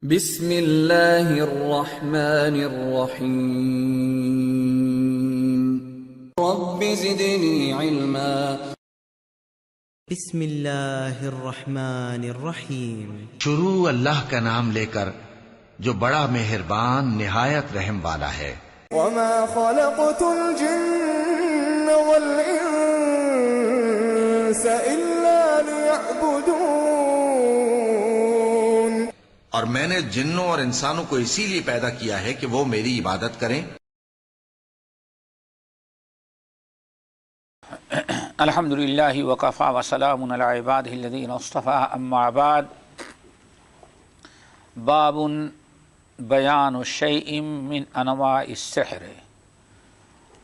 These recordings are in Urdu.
بسم اللہ الرحمن الرحیم رب زدنی علما۔ بسم اللہ الرحمن الرحیم، شروع اللہ کا نام لے کر جو بڑا مہربان نہایت رحم والا ہے۔ وما خلقت الجن والانس الا ليعبدون، اور میں نے جنوں اور انسانوں کو اسی لیے پیدا کیا ہے کہ وہ میری عبادت کریں۔ الحمد للہ وکفا وسلام علی عبادہ الذین اصطفى، اما بعد، باب بیان شیء من انواع السحر۔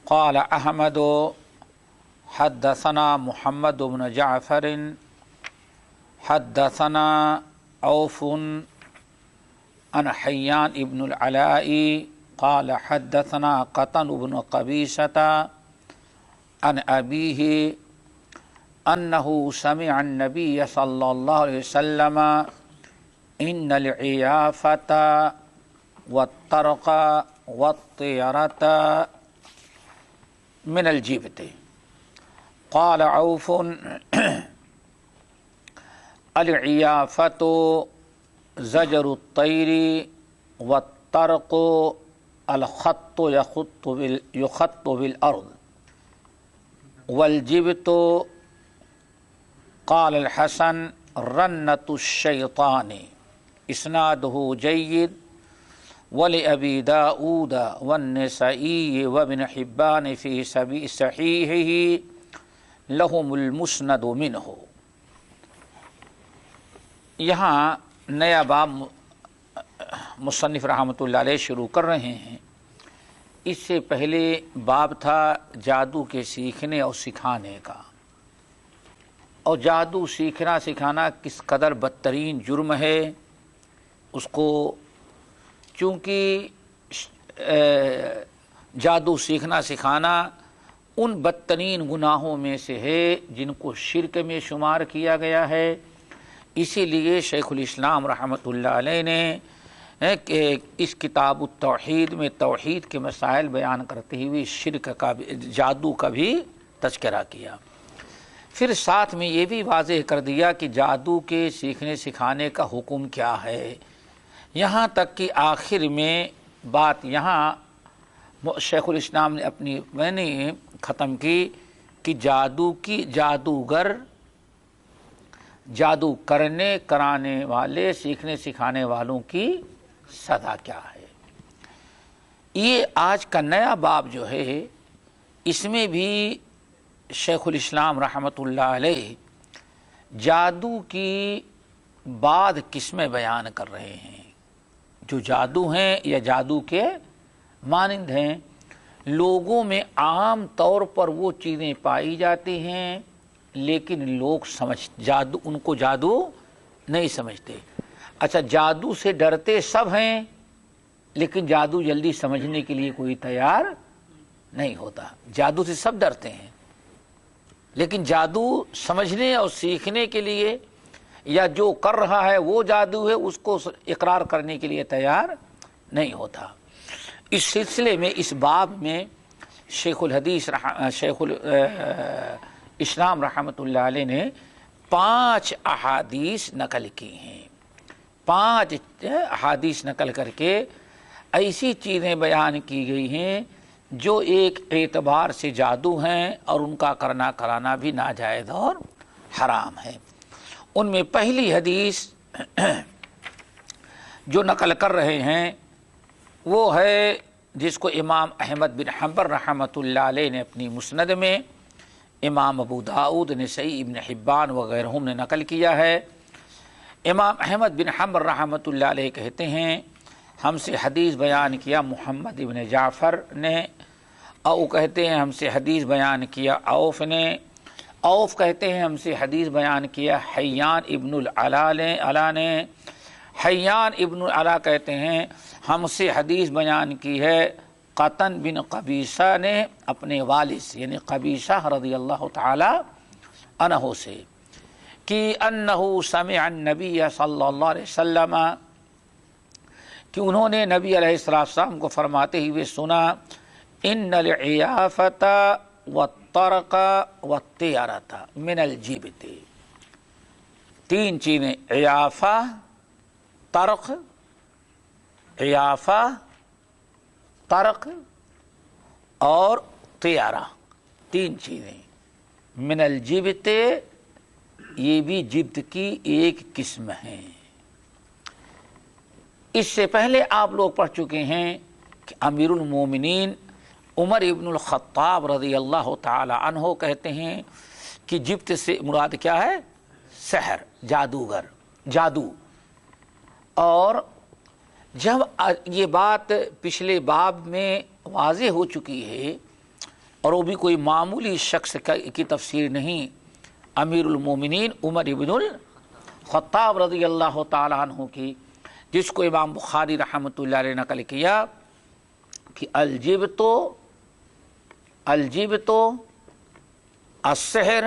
قال احمد حدثنا محمد بن جعفر حدثنا عوف عن حیان ابن العلاء قال حدثنا قطن بن قبیصة عن أبيه أنه سمع النبي صلى الله عليه وسلم إن العيافة والطرق والطيرة من الجبت۔ قال عوف العيافة زجر الطير والطرق الخط يخط بالأرض والجبت قال الحسن رنة الشيطان، اسناده جيد، ولأبي داود والنسائي وابن حبان في صحيحه لهم المسند منه۔ یہاں نیا باب مصنف رحمۃ اللہ علیہ شروع کر رہے ہیں۔ اس سے پہلے باب تھا جادو کے سیکھنے اور سکھانے کا، اور جادو سیکھنا سکھانا کس قدر بدترین جرم ہے۔ اس کو چونکہ جادو سیکھنا سکھانا ان بدترین گناہوں میں سے ہے جن کو شرک میں شمار کیا گیا ہے، اسی لیے شیخ الاسلام رحمۃ اللہ علیہ نے کہ اس کتاب التوحید میں توحید کے مسائل بیان کرتے ہوئے شرک کا جادو کا بھی تذکرہ کیا۔ پھر ساتھ میں یہ بھی واضح کر دیا کہ جادو کے سیکھنے سکھانے کا حکم کیا ہے، یہاں تک کہ آخر میں بات یہاں شیخ الاسلام نے میں نے ختم کی کہ جادوگر، جادو کرنے کرانے والے، سیکھنے سکھانے والوں کی سزا کیا ہے۔ یہ آج کا نیا باب جو ہے اس میں بھی شیخ الاسلام رحمۃ اللہ علیہ جادو کی بعض قسمیں بیان کر رہے ہیں۔ جو جادو ہیں یا جادو کے مانند ہیں، لوگوں میں عام طور پر وہ چیزیں پائی جاتی ہیں لیکن لوگ ان کو جادو نہیں سمجھتے۔ اچھا، جادو سے ڈرتے سب ہیں لیکن جادو جلدی سمجھنے کے لیے کوئی تیار نہیں ہوتا۔ جادو سے سب ڈرتے ہیں لیکن جادو سمجھنے اور سیکھنے کے لیے یا جو کر رہا ہے وہ جادو ہے اس کو اقرار کرنے کے لیے تیار نہیں ہوتا۔ اس سلسلے میں اس باب میں شیخ الاسلام رحمۃ اللہ علیہ نے 5 احادیث نقل کی ہیں۔ 5 احادیث نقل کر کے ایسی چیزیں بیان کی گئی ہیں جو ایک اعتبار سے جادو ہیں اور ان کا کرنا کرانا بھی ناجائز اور حرام ہے۔ ان میں پہلی حدیث جو نقل کر رہے ہیں وہ ہے جس کو امام احمد بن حنبل رحمۃ اللہ علیہ نے اپنی مسند میں، امام ابو داؤد، نسائی، ابن حبان وغیرہم نے نقل کیا ہے۔ امام احمد بن حنبل رحمۃ اللہ علیہ کہتے ہیں ہم سے حدیث بیان کیا محمد ابن جعفر نے، اور وہ کہتے ہیں ہم سے حدیث بیان کیا عوف نے، عوف کہتے ہیں ہم سے حدیث بیان کیا حیان ابن العلا نے، حیان ابن العلا کہتے ہیں ہم سے حدیث بیان کی ہے قطن بن قبیصہ نے اپنے والد سے، یعنی قبیصہ رضی اللہ تعالی عنہ سے، کہ انہ سمع النبی صلی اللہ علیہ وسلم کہ انہوں نے نبی علیہ السلام کو فرماتے ہوئے سنا ان العیافۃ والطرق والطیرۃ من الجبت، تین چیزیں، عیافہ، طرق، عیافہ، طرق اور طیارہ، تین چیزیں من الجبت، یہ بھی جبت کی ایک قسم ہے۔ اس سے پہلے آپ لوگ پڑھ چکے ہیں کہ امیر المومنین عمر ابن الخطاب رضی اللہ تعالی عنہ کہتے ہیں کہ جبت سے مراد کیا ہے؟ سحر، جادوگر، جادو۔ اور جب یہ بات پچھلے باب میں واضح ہو چکی ہے، اور وہ بھی کوئی معمولی شخص کی تفسیر نہیں، امیر المومنین عمر ابن الخطاب رضی اللہ تعالی عنہ کی، جس کو امام بخاری رحمۃ اللہ علیہ نقل کیا کہ الجبت السحر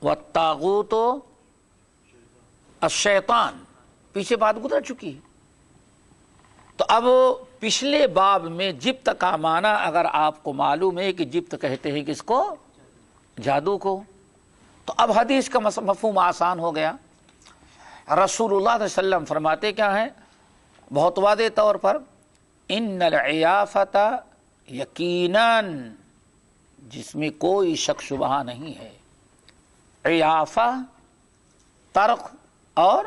والطاغوت الشیطان، پیچھے بات گزر چکی ہے۔ تو اب پچھلے باب میں جبت کا معنی اگر آپ کو معلوم ہے کہ جبت کہتے ہیں کس کو؟ جادو کو، تو اب حدیث کا مفہوم آسان ہو گیا۔ رسول اللہ صلی اللہ علیہ وسلم فرماتے کیا ہیں بہت واضح طور پر، ان العیافۃ، یقیناً جس میں کوئی شک شبہ نہیں ہے، عیافہ، طرق اور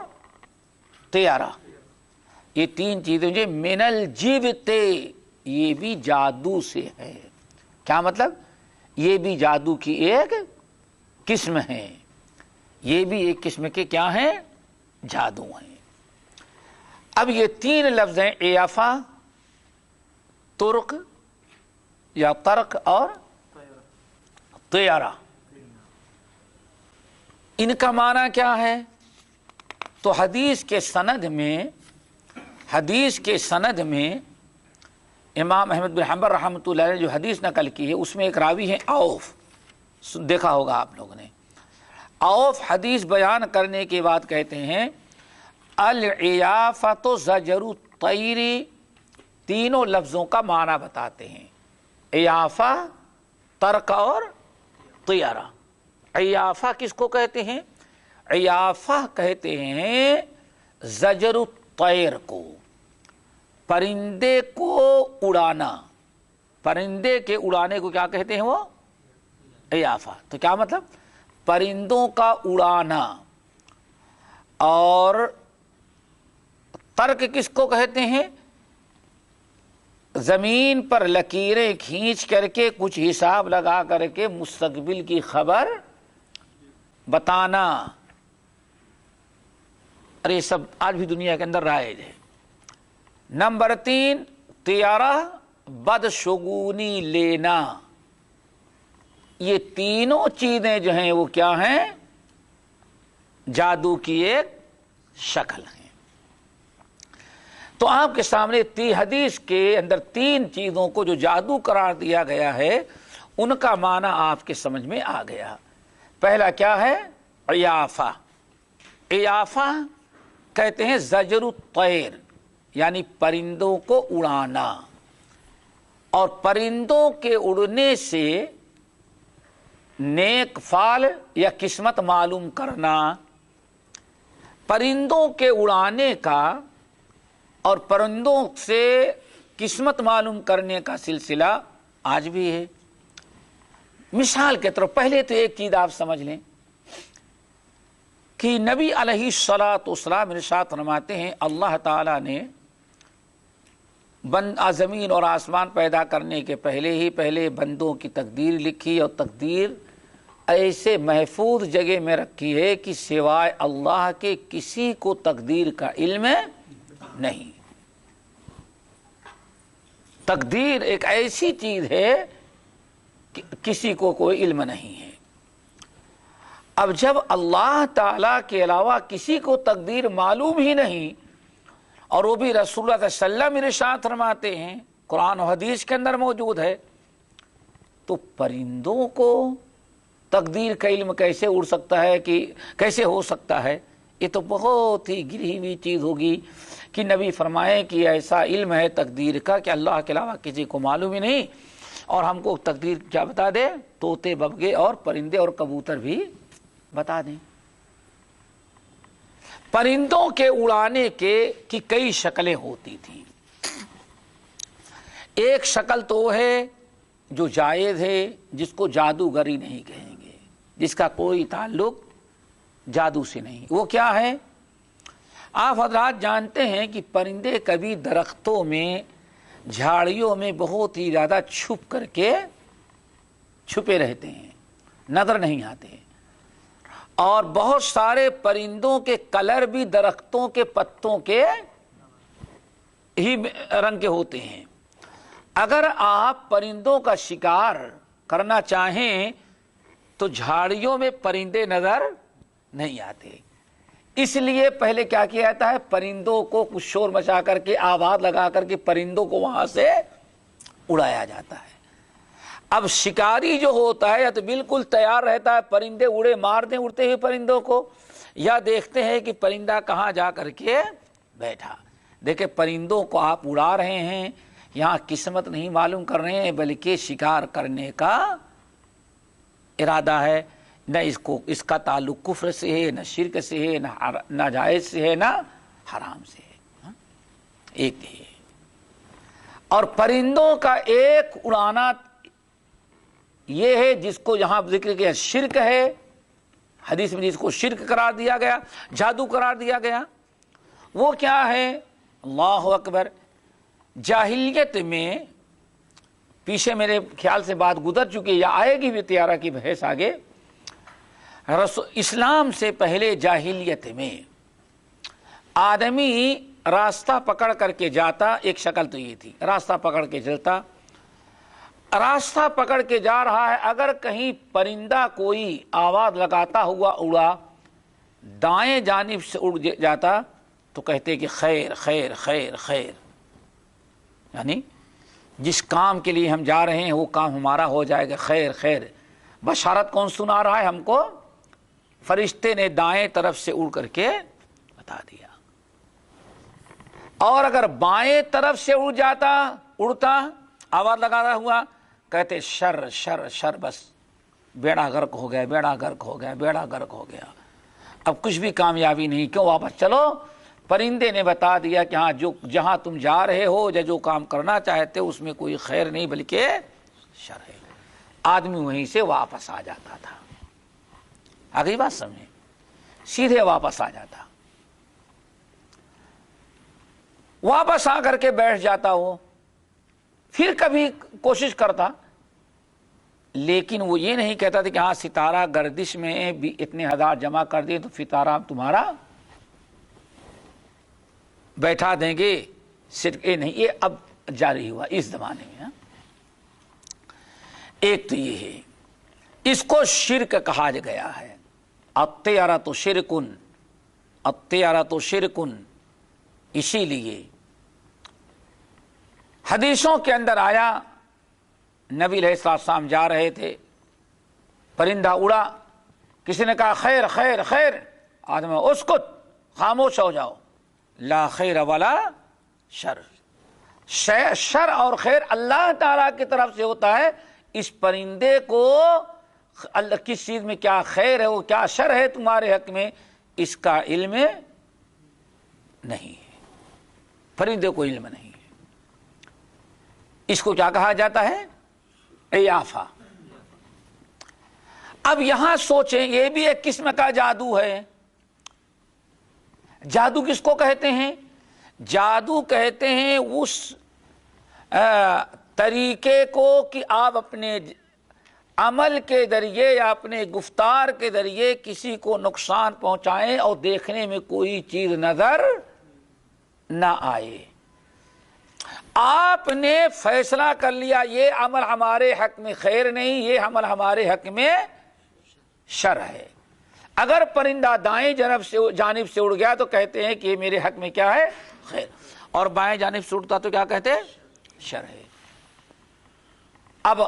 طیارہ، یہ تین چیزیں جو من الجبت، یہ بھی جادو سے ہے۔ کیا مطلب؟ یہ بھی جادو کی ایک قسم ہے، یہ بھی ایک قسم کے کیا ہیں؟ جادو ہیں۔ اب یہ تین لفظ ہیں، عیافہ، ترک یا طرق اور طیارہ، ان کا معنی کیا ہے؟ تو حدیث کے سند میں امام احمد بن حنبل رحمۃ اللہ علیہ نے جو حدیث نقل کی ہے اس میں ایک راوی ہے عوف، دیکھا ہوگا آپ لوگوں نے۔ عوف حدیث بیان کرنے کے بعد کہتے ہیں العیافۃ زجر الطیر، تینوں لفظوں کا معنی بتاتے ہیں، عیافہ، طرق اور طیارہ۔ عیافہ کس کو کہتے ہیں؟ عیافہ کہتے ہیں زجر الطیر کو، پرندے کو اڑانا، پرندے کے اڑانے کو کیا کہتے ہیں وہ؟ عیافہ۔ تو کیا مطلب؟ پرندوں کا اڑانا۔ اور طرق کس کو کہتے ہیں؟ زمین پر لکیریں کھینچ کر کے کچھ حساب لگا کر کے مستقبل کی خبر بتانا، اور یہ سب آج بھی دنیا کے اندر رائج ہے۔ نمبر 3 طیارہ، بدشگونی لینا۔ یہ تینوں چیزیں جو ہیں وہ کیا ہیں؟ جادو کی ایک شکل ہیں۔ تو آپ کے سامنے حدیث کے اندر تین چیزوں کو جو جادو قرار دیا گیا ہے ان کا معنی آپ کے سمجھ میں آ گیا۔ پہلا کیا ہے؟ عیافہ۔ عیافہ کہتے ہیں زجر الطیر، یعنی پرندوں کو اڑانا، اور پرندوں کے اڑنے سے نیک فال یا قسمت معلوم کرنا۔ پرندوں کے اڑانے کا اور پرندوں سے قسمت معلوم کرنے کا سلسلہ آج بھی ہے۔ مثال کے طور پہلے تو ایک چیز آپ سمجھ لیں کہ نبی علیہ الصلاۃ والسلام ارشاد فرماتے ہیں اللہ تعالیٰ نے زمین اور آسمان پیدا کرنے کے پہلے بندوں کی تقدیر لکھی، اور تقدیر ایسے محفوظ جگہ میں رکھی ہے کہ سوائے اللہ کے کسی کو تقدیر کا علم نہیں۔ تقدیر ایک ایسی چیز ہے کہ کسی کو کوئی علم نہیں ہے۔ اب جب اللہ تعالیٰ کے علاوہ کسی کو تقدیر معلوم ہی نہیں، اور وہ بھی رسول اللہ صلی اللہ علیہ وسلم ارشاد فرماتے ہیں، قرآن و حدیث کے اندر موجود ہے، تو پرندوں کو تقدیر کا علم کیسے اڑ سکتا ہے، کہ کیسے ہو سکتا ہے؟ یہ تو بہت ہی گری ہوئی چیز ہوگی کہ نبی فرمائے کہ ایسا علم ہے تقدیر کا کہ اللہ کے علاوہ کسی کو معلوم ہی نہیں، اور ہم کو تقدیر کیا بتا دے؟ طوطے، ببگے اور پرندے اور کبوتر بھی بتا دیں۔ پرندوں کے اڑانے کی کئی شکلیں ہوتی تھیں۔ ایک شکل تو وہ ہے جو جائز ہے، جس کو جادوگری نہیں کہیں گے، جس کا کوئی تعلق جادو سے نہیں۔ وہ کیا ہے؟ آپ حضرات جانتے ہیں کہ پرندے کبھی درختوں میں، جھاڑیوں میں بہت ہی زیادہ چھپ کر کے چھپے رہتے ہیں، نظر نہیں آتے، اور بہت سارے پرندوں کے کلر بھی درختوں کے پتوں کے ہی رنگ کے ہوتے ہیں۔ اگر آپ پرندوں کا شکار کرنا چاہیں تو جھاڑیوں میں پرندے نظر نہیں آتے، اس لیے پہلے کیا کیا جاتا ہے؟ پرندوں کو کچھ شور مچا کر کے، آواز لگا کر کے پرندوں کو وہاں سے اڑایا جاتا ہے۔ اب شکاری جو ہوتا ہے یا تو بالکل تیار رہتا ہے، پرندے اڑے مار دیں اڑتے ہوئے پرندوں کو، یا دیکھتے ہیں کہ پرندہ کہاں جا کر کے بیٹھا۔ دیکھیں پرندوں کو آپ اڑا رہے ہیں، یہاں قسمت نہیں معلوم کر رہے ہیں، بلکہ شکار کرنے کا ارادہ ہے۔ نہ اس کا تعلق کفر سے ہے، نہ شرک سے ہے، نہ ناجائز سے ہے، نہ حرام سے ہے۔ ایک ہے۔ اور پرندوں کا ایک اڑانا یہ ہے جس کو یہاں ذکر کیا شرک ہے، حدیث میں جس کو شرک قرار دیا گیا، جادو قرار دیا گیا، وہ کیا ہے؟ اللہ اکبر۔ جاہلیت میں، پیچھے میرے خیال سے بات گزر چکی ہے یا آئے گی بھی طیارہ کی بحث آگے، اسلام سے پہلے جاہلیت میں آدمی راستہ پکڑ کر کے جاتا، ایک شکل تو یہ تھی، راستہ پکڑ کے چلتا، راستہ پکڑ کے جا رہا ہے، اگر کہیں پرندہ کوئی آواز لگاتا ہوا اڑا دائیں جانب سے اڑ جاتا تو کہتے کہ خیر خیر خیر خیر، یعنی جس کام کے لیے ہم جا رہے ہیں وہ کام ہمارا ہو جائے گا، خیر خیر۔ بشارت کون سنا رہا ہے ہم کو؟ فرشتے نے دائیں طرف سے اڑ کر کے بتا دیا۔ اور اگر بائیں طرف سے اڑتا آواز لگاتا ہوا، کہتے شر شر شر، بس بیڑا غرق ہو گیا، بیڑا غرق ہو گیا، بیڑا غرق ہو گیا، اب کچھ بھی کامیابی نہیں، کیوں واپس چلو؟ پرندے نے بتا دیا کہ ہاں جہاں تم جا رہے ہو یا جو کام کرنا چاہتے ہو اس میں کوئی خیر نہیں بلکہ شر ہے۔ آدمی وہیں سے واپس آ جاتا تھا۔ آگئی بات سمجھیں؟ سیدھے واپس آ جاتا، واپس آ کر کے بیٹھ جاتا وہ، پھر کبھی کوشش کرتا، لیکن وہ یہ نہیں کہتا تھا کہ ہاں ستارہ گردش میں بھی اتنے ہزار جمع کر دیے تو ستارہ تمہارا بیٹھا دیں گے، صرف یہ نہیں، یہ اب جاری ہوا اس زمانے میں۔ ایک تو یہ ہے، اس کو شرک کہا گیا ہے۔ الطیرۃ شرکن، الطیرۃ شرکن۔ اسی لیے حدیثوں کے اندر آیا، نبی علیہ السلام جا رہے تھے، پرندہ اڑا، کسی نے کہا خیر خیر خیر، آدمی اسکت، خاموش ہو جاؤ، لا خیر ولا شر۔ شر اور خیر اللہ تعالیٰ کی طرف سے ہوتا ہے، اس پرندے کو اللہ کس چیز میں کیا خیر ہے وہ کیا شر ہے تمہارے حق میں، اس کا علم نہیں ہے، پرندے کو علم نہیں ہے۔ اس کو کیا کہا جاتا ہے؟ عیافہ۔ اب یہاں سوچیں، یہ بھی ایک قسم کا جادو ہے۔ جادو کس کو کہتے ہیں؟ جادو کہتے ہیں اس طریقے کو کہ آپ اپنے عمل کے ذریعے یا اپنے گفتار کے ذریعے کسی کو نقصان پہنچائیں اور دیکھنے میں کوئی چیز نظر نہ آئے۔ آپ نے فیصلہ کر لیا یہ عمل ہمارے حق میں خیر نہیں، یہ عمل ہمارے حق میں شر ہے۔ اگر پرندہ دائیں جانب سے اڑ گیا تو کہتے ہیں کہ یہ میرے حق میں کیا ہے؟ خیر، اور بائیں جانب سے اڑتا تو کیا کہتے ہیں؟ شر ہے۔ اب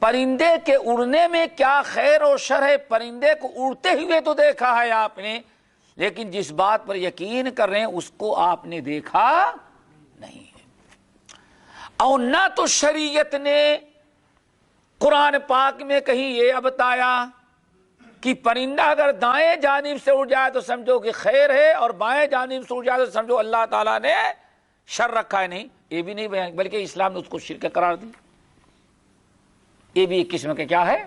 پرندے کے اڑنے میں کیا خیر اور شر ہے؟ پرندے کو اڑتے ہوئے تو دیکھا ہے آپ نے، لیکن جس بات پر یقین کر رہے ہیں اس کو آپ نے دیکھا نہیں ہے۔ اور نہ تو شریعت نے قرآن پاک میں کہیں یہ بتایا کہ پرندہ اگر دائیں جانب سے اڑ جائے تو سمجھو کہ خیر ہے، اور بائیں جانب سے اڑ جائے تو سمجھو اللہ تعالیٰ نے شر رکھا ہے۔ نہیں، یہ بھی نہیں بیان، بلکہ اسلام نے اس کو شرک قرار دی۔ یہ بھی ایک قسم کا کیا ہے؟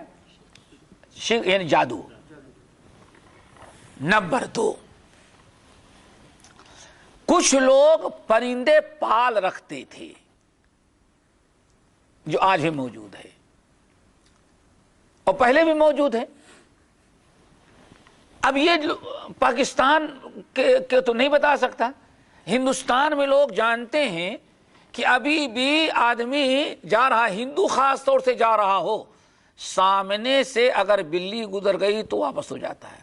شرک، یعنی جادو۔ نمبر 2، کچھ لوگ پرندے پال رکھتے تھے جو آج بھی موجود ہے اور پہلے بھی موجود ہے۔ اب یہ پاکستان کے تو نہیں بتا سکتا، ہندوستان میں لوگ جانتے ہیں کہ ابھی بھی آدمی جا رہا، ہندو خاص طور سے جا رہا ہو، سامنے سے اگر بلی گزر گئی تو واپس ہو جاتا ہے،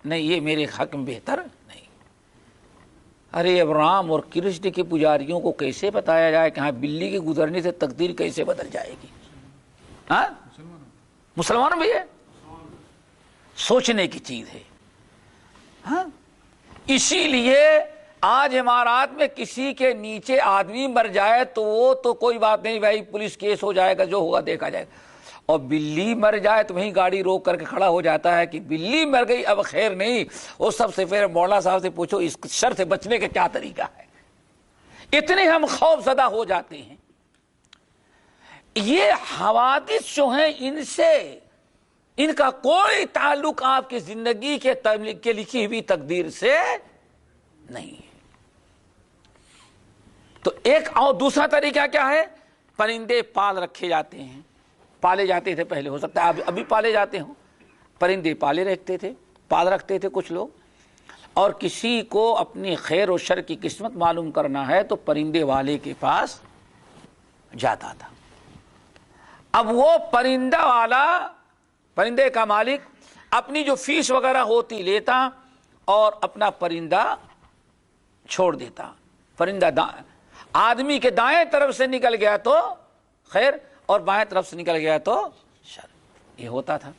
نہیں یہ میرے حق میں بہتر نہیں۔ ارے اب رام اور کرشن کے پجاریوں کو کیسے بتایا جائے کہ ہاں بلی کے گزرنے سے تقدیر کیسے بدل جائے گی؟ ہاں مسلمان بھی ہے، سوچنے کی چیز ہے۔ ہاں اسی لیے آج امارات میں کسی کے نیچے آدمی مر جائے تو وہ تو کوئی بات نہیں بھائی، پولیس کیس ہو جائے گا، جو ہوگا دیکھا جائے گا، اور بلی مر جائے تو وہیں گاڑی روک کر کے کھڑا ہو جاتا ہے کہ بلی مر گئی اب خیر نہیں، وہ سب سے پھر مولانا صاحب سے پوچھو اس شر سے بچنے کا کیا طریقہ ہے۔ اتنے ہم خوف زدہ ہو جاتے ہیں۔ یہ حوادث جو ہیں ان کا کوئی تعلق آپ کی زندگی کے لکھی ہوئی تقدیر سے نہیں ہے۔ تو ایک اور دوسرا طریقہ کیا ہے؟ پرندے پال رکھے جاتے ہیں، پالے جاتے تھے پہلے، ہو سکتا ہے ابھی پالے جاتے ہوں، پرندے پالے رکھتے تھے، پال رکھتے تھے کچھ لوگ، اور کسی کو اپنی خیر و شر کی قسمت معلوم کرنا ہے تو پرندے والے کے پاس جاتا تھا۔ اب وہ پرندہ والا، پرندے کا مالک اپنی جو فیس وغیرہ ہوتی لیتا اور اپنا پرندہ چھوڑ دیتا۔ پرندہ آدمی کے دائیں طرف سے نکل گیا تو خیر، اور بائیں طرف سے نکل گیا تو شر، یہ ہوتا تھا۔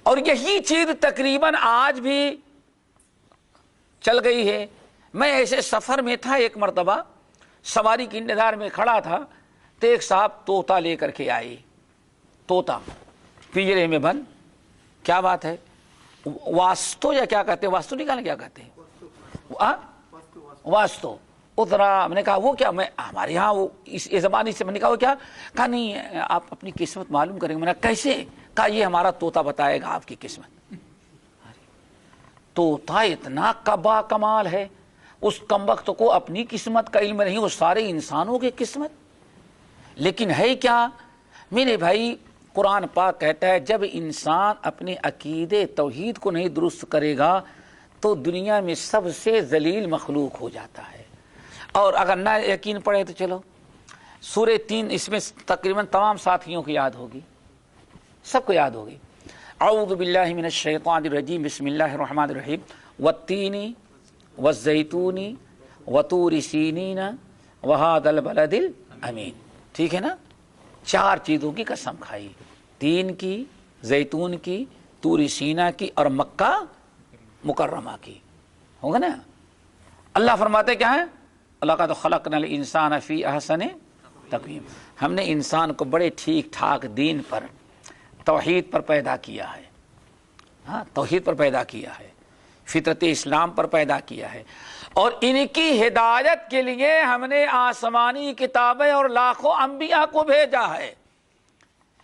اور یہی چیز تقریباً آج بھی چل گئی ہے۔ میں ایسے سفر میں تھا، ایک مرتبہ سواری کے انتظار میں کھڑا تھا تو ایک صاحب طوطا لے کر کے آئے، طوطا پنجرے میں بند، کیا بات ہے، واسطو یا کیا کہتے ہیں، واسطو نکالنے کیا کہتے ہیں، واسطو اترا۔ میں نے کہا وہ کیا، میں ہمارے یہاں وہ اس زبانی سے، میں نے کہا وہ کیا، کہا نہیں آپ اپنی قسمت معلوم کریں گے۔ میں نے کہا کیسے؟ کہا یہ ہمارا طوطا بتائے گا آپ کی قسمت۔ طوطا اتنا کبا کمال ہے، اس کمبخت کو اپنی قسمت کا علم نہیں، وہ سارے انسانوں کی قسمت۔ لیکن ہے کیا میرے بھائی، قرآن پاک کہتا ہے جب انسان اپنے عقیدے توحید کو نہیں درست کرے گا تو دنیا میں سب سے ذلیل مخلوق ہو جاتا ہے۔ اور اگر نہ یقین پڑے تو چلو سورہ 3، اس میں تقریباً تمام ساتھیوں کو یاد ہوگی، سب کو یاد ہوگی۔ اعوذ باللہ من الشیطان الرجیم، بسم اللہ الرحمن الرحیم، والتین والزیتون وطور سینین وہذا البلد الامین۔ ٹھیک ہے نا، 4 چیزوں کی قسم کھائی، تین کی، زیتون کی، طور سینا کی، اور مکہ مکرمہ کی، ہوگا نا۔ اللہ فرماتے کیا ہے؟ لقد خلقنا الانسان فی احسن تقویم، ہم نے انسان کو بڑے ٹھیک ٹھاک دین پر، توحید پر پیدا کیا ہے۔ ہاں توحید پر پیدا کیا ہے، فطرت اسلام پر پیدا کیا ہے، اور ان کی ہدایت کے لیے ہم نے آسمانی کتابیں اور لاکھوں انبیاء کو بھیجا ہے۔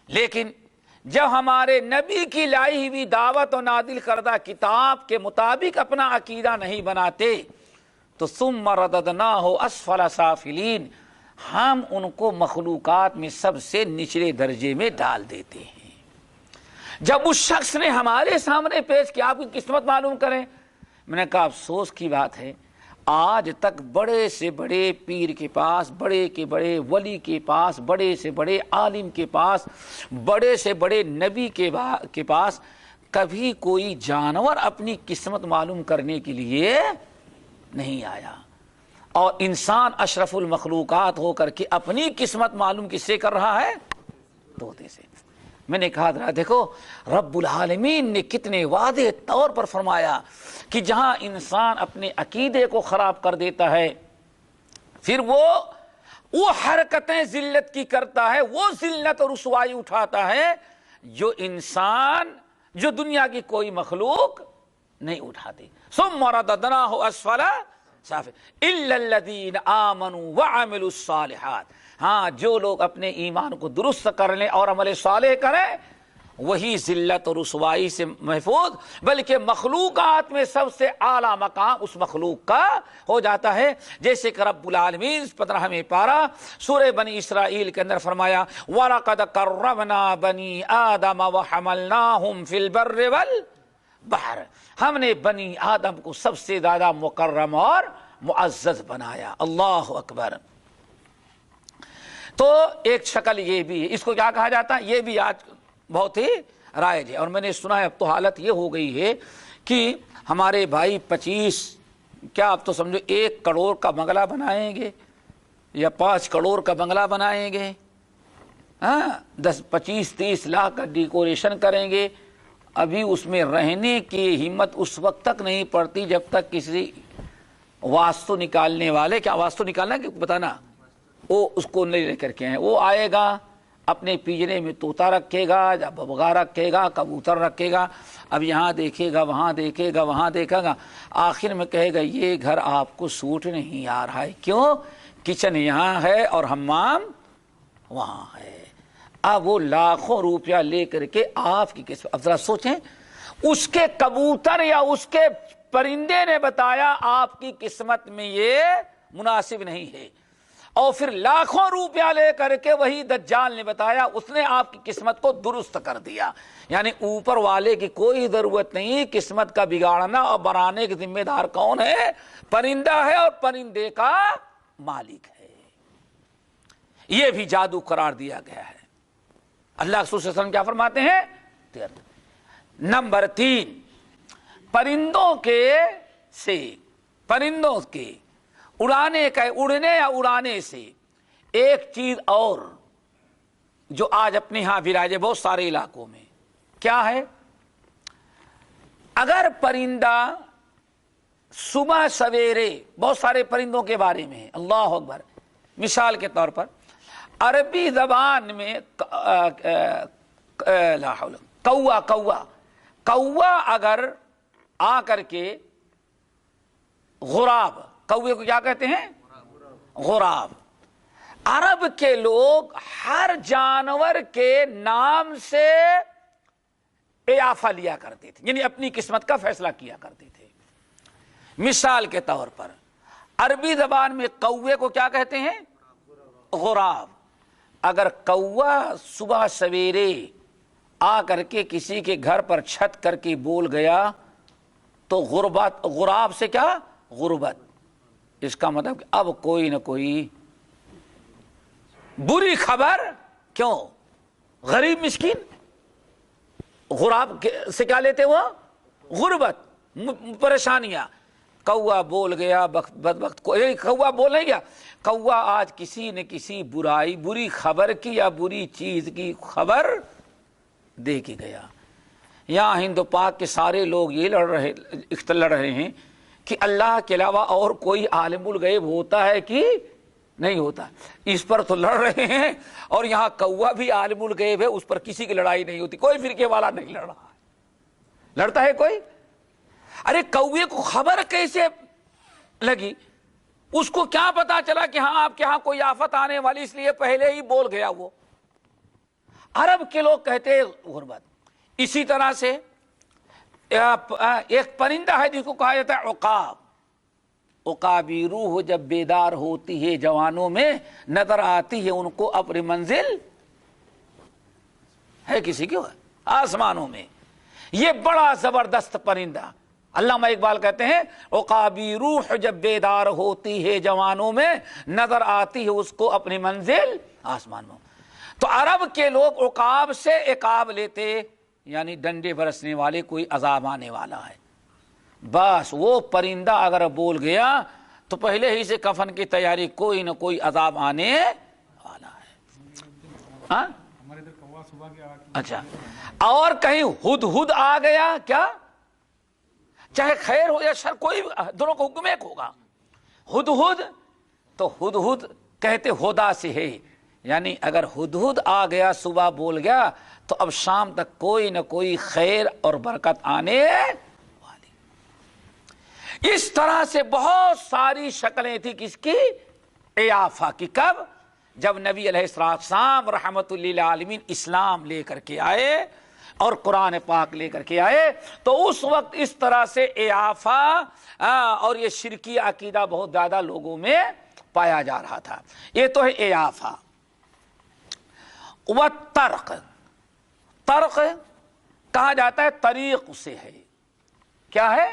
لیکن جب ہمارے نبی کی لائی ہوئی دعوت و نازل کردہ کتاب کے مطابق اپنا عقیدہ نہیں بناتے تو ثم رددناہ اسفل سافلین، ہم ان کو مخلوقات میں سب سے نچلے درجے میں ڈال دیتے ہیں۔ جب اس شخص نے ہمارے سامنے پیش کیا آپ کی قسمت معلوم کریں، میں نے کہا افسوس کی بات ہے آج تک بڑے سے بڑے پیر کے پاس، بڑے کے بڑے ولی کے پاس، بڑے سے بڑے عالم کے پاس، بڑے سے بڑے نبی کے پاس کبھی کوئی جانور اپنی قسمت معلوم کرنے کے لیے نہیں آیا، اور انسان اشرف المخلوقات ہو کر کے اپنی قسمت معلوم کس سے کر رہا ہے؟ طوطے سے۔ میں نے کہا ذرا دیکھو رب العالمین نے کتنے واضح طور پر فرمایا کہ جہاں انسان اپنے عقیدے کو خراب کر دیتا ہے پھر وہ حرکتیں ذلت کی کرتا ہے، وہ ذلت اور رسوائی اٹھاتا ہے جو انسان، جو دنیا کی کوئی مخلوق نہیں اٹھاتی۔ ثم رددناہ اسفل سافلین الا الذین آمنوا وعملوا الصالحات، ہاں جو لوگ اپنے ایمان کو درست کر لیں اور عمل صالح کریں وہی ذلت اور رسوائی سے محفوظ، بلکہ مخلوقات میں سب سے اعلیٰ مقام اس مخلوق کا ہو جاتا ہے۔ جیسے کہ رب العالمین 15ویں پارہ سورہ بنی اسرائیل کے اندر فرمایا وَلَقَدْ كَرَّمْنَا بَنِي آدَمَ وَحَمَلْنَاهُمْ فِي الْبَرِّ وَالْبَحْرِ، ہم نے بنی آدم کو سب سے زیادہ مکرم اور معزز بنایا۔ اللہ اکبر۔ تو ایک شکل یہ بھی ہے، اس کو کیا کہا جاتا ہے، یہ بھی آج بہت ہی رائج ہے، اور میں نے سنا ہے اب تو حالت یہ ہو گئی ہے کہ ہمارے بھائی 25 کیا اب تو سمجھو 1 کروڑ کا بنگلہ بنائیں گے یا 5 کروڑ کا بنگلہ بنائیں گے، 25-30 لاکھ کا ڈیکوریشن کریں گے، ابھی اس میں رہنے کی ہمت اس وقت تک نہیں پڑتی جب تک کسی واسطو نکالنے والے، کیا واسطو نکالنا کہ بتانا، وہ اس کو نہیں لے کر کے ہیں، وہ آئے گا اپنے پنجرے میں طوطا رکھے گا یا ببغا رکھے گا، کبوتر رکھے گا، اب یہاں دیکھے گا وہاں دیکھے گا وہاں دیکھے گا، آخر میں کہے گا یہ گھر آپ کو سوٹ نہیں آ رہا ہے، کیوں؟ کچن یہاں ہے اور حمام وہاں ہے۔ اب وہ لاکھوں روپیہ لے کر کے آپ کی قسمت، اب ذرا سوچیں اس کے کبوتر یا اس کے پرندے نے بتایا آپ کی قسمت میں یہ مناسب نہیں ہے، اور پھر لاکھوں روپیہ لے کر کے وہی دجال نے بتایا، اس نے آپ کی قسمت کو درست کر دیا۔ یعنی اوپر والے کی کوئی ضرورت نہیں، قسمت کا بگاڑنا اور بنانے کے ذمہ دار کون ہے؟ پرندہ ہے اور پرندے کا مالک ہے۔ یہ بھی جادو قرار دیا گیا ہے۔ اللہ رسول صلی اللہ علیہ وسلم کیا فرماتے ہیں؟ نمبر 3، پرندوں کے اڑنے یا اڑانے سے ایک چیز اور جو آج اپنے ہاں بھی رائج ہے بہت سارے علاقوں میں، کیا ہے؟ اگر پرندہ صبح سویرے، بہت سارے پرندوں کے بارے میں ہے، اللہ اکبر، مثال کے طور پر عربی زبان میں کوا اگر آ کر کے غراب، کوے کو کیا کہتے ہیں؟ غراب۔ عرب کے لوگ ہر جانور کے نام سے اعافہ لیا کرتے تھے، یعنی اپنی قسمت کا فیصلہ کیا کرتے تھے۔ مثال کے طور پر عربی زبان میں کوے کو کیا کہتے ہیں؟ غراب۔ اگر کوا صبح سویرے آ کر کے کسی کے گھر پر چھت کر کے بول گیا تو غراب سے کیا؟ غربت۔ اس کا مطلب کہ اب کوئی نہ کوئی بری خبر، کیوں؟ غریب مسکین غراب سے کیا لیتے وہ؟ غربت، پریشانیاں۔ کوا بول گیا بدبخت، کوا بول نہیں گیا، کوا آج کسی نہ کسی برائی، بری خبر کی یا بری چیز کی خبر دے کے گیا۔ یہاں ہند و پاک کے سارے لوگ یہ لڑ رہے ہیں کہ اللہ کے علاوہ اور کوئی عالم الغیب ہوتا ہے کہ نہیں ہوتا، اس پر تو لڑ رہے ہیں، اور یہاں کوا بھی عالم الغیب ہے، اس پر کسی کی لڑائی نہیں ہوتی، کوئی فرقے والا نہیں لڑ رہا ہے۔ لڑتا ہے کوئی؟ ارے کوے کو خبر کیسے لگی؟ اس کو کیا پتا چلا کہ ہاں آپ کے ہاں کوئی آفت آنے والی، اس لیے پہلے ہی بول گیا وہ۔ عرب کے لوگ کہتے ہیں غربت۔ اسی طرح سے ایک پرندہ ہے جس کو کہا جاتا ہے عقاب۔ عقابی روح جب بیدار ہوتی ہے جوانوں میں نظر آتی ہے ان کو اپنی منزل ہے کسی کی آسمانوں میں۔ یہ بڑا زبردست پرندہ، علامہ اقبال کہتے ہیں عقابی روح جب بیدار ہوتی ہے جوانوں میں نظر آتی ہے اس کو اپنی منزل آسمان میں۔ تو عرب کے لوگ عقاب سے عقاب لیتے، یعنی ڈنڈے برسنے والے، کوئی عذاب آنے والا ہے۔ بس وہ پرندہ اگر بول گیا تو پہلے ہی سے کفن کی تیاری، کوئی نہ کوئی عذاب آنے والا ہے۔ ہاں اچھا، اور کہیں ہد ہد آ گیا کیا؟ چاہے خیر ہو یا شر، کوئی دونوں کو حکم ایک ہوگا. ہد ہد تو ہد ہد کہتے ہدا سے ہے، یعنی اگر ہد ہد آ گیا، صبح بول گیا، تو اب شام تک کوئی نہ کوئی خیر اور برکت آنے والی. اس طرح سے بہت ساری شکلیں تھی کس کی؟ عیافہ کی. کب؟ جب نبی علیہ السلام رحمت للعالمین اسلام لے کر کے آئے اور قرآن پاک لے کر کے آئے، تو اس وقت اس طرح سے عیافہ اور یہ شرکی عقیدہ بہت زیادہ لوگوں میں پایا جا رہا تھا. یہ تو ہے عیافہ. والترق، ترق کہا جاتا ہے طریق سے ہے. کیا ہے؟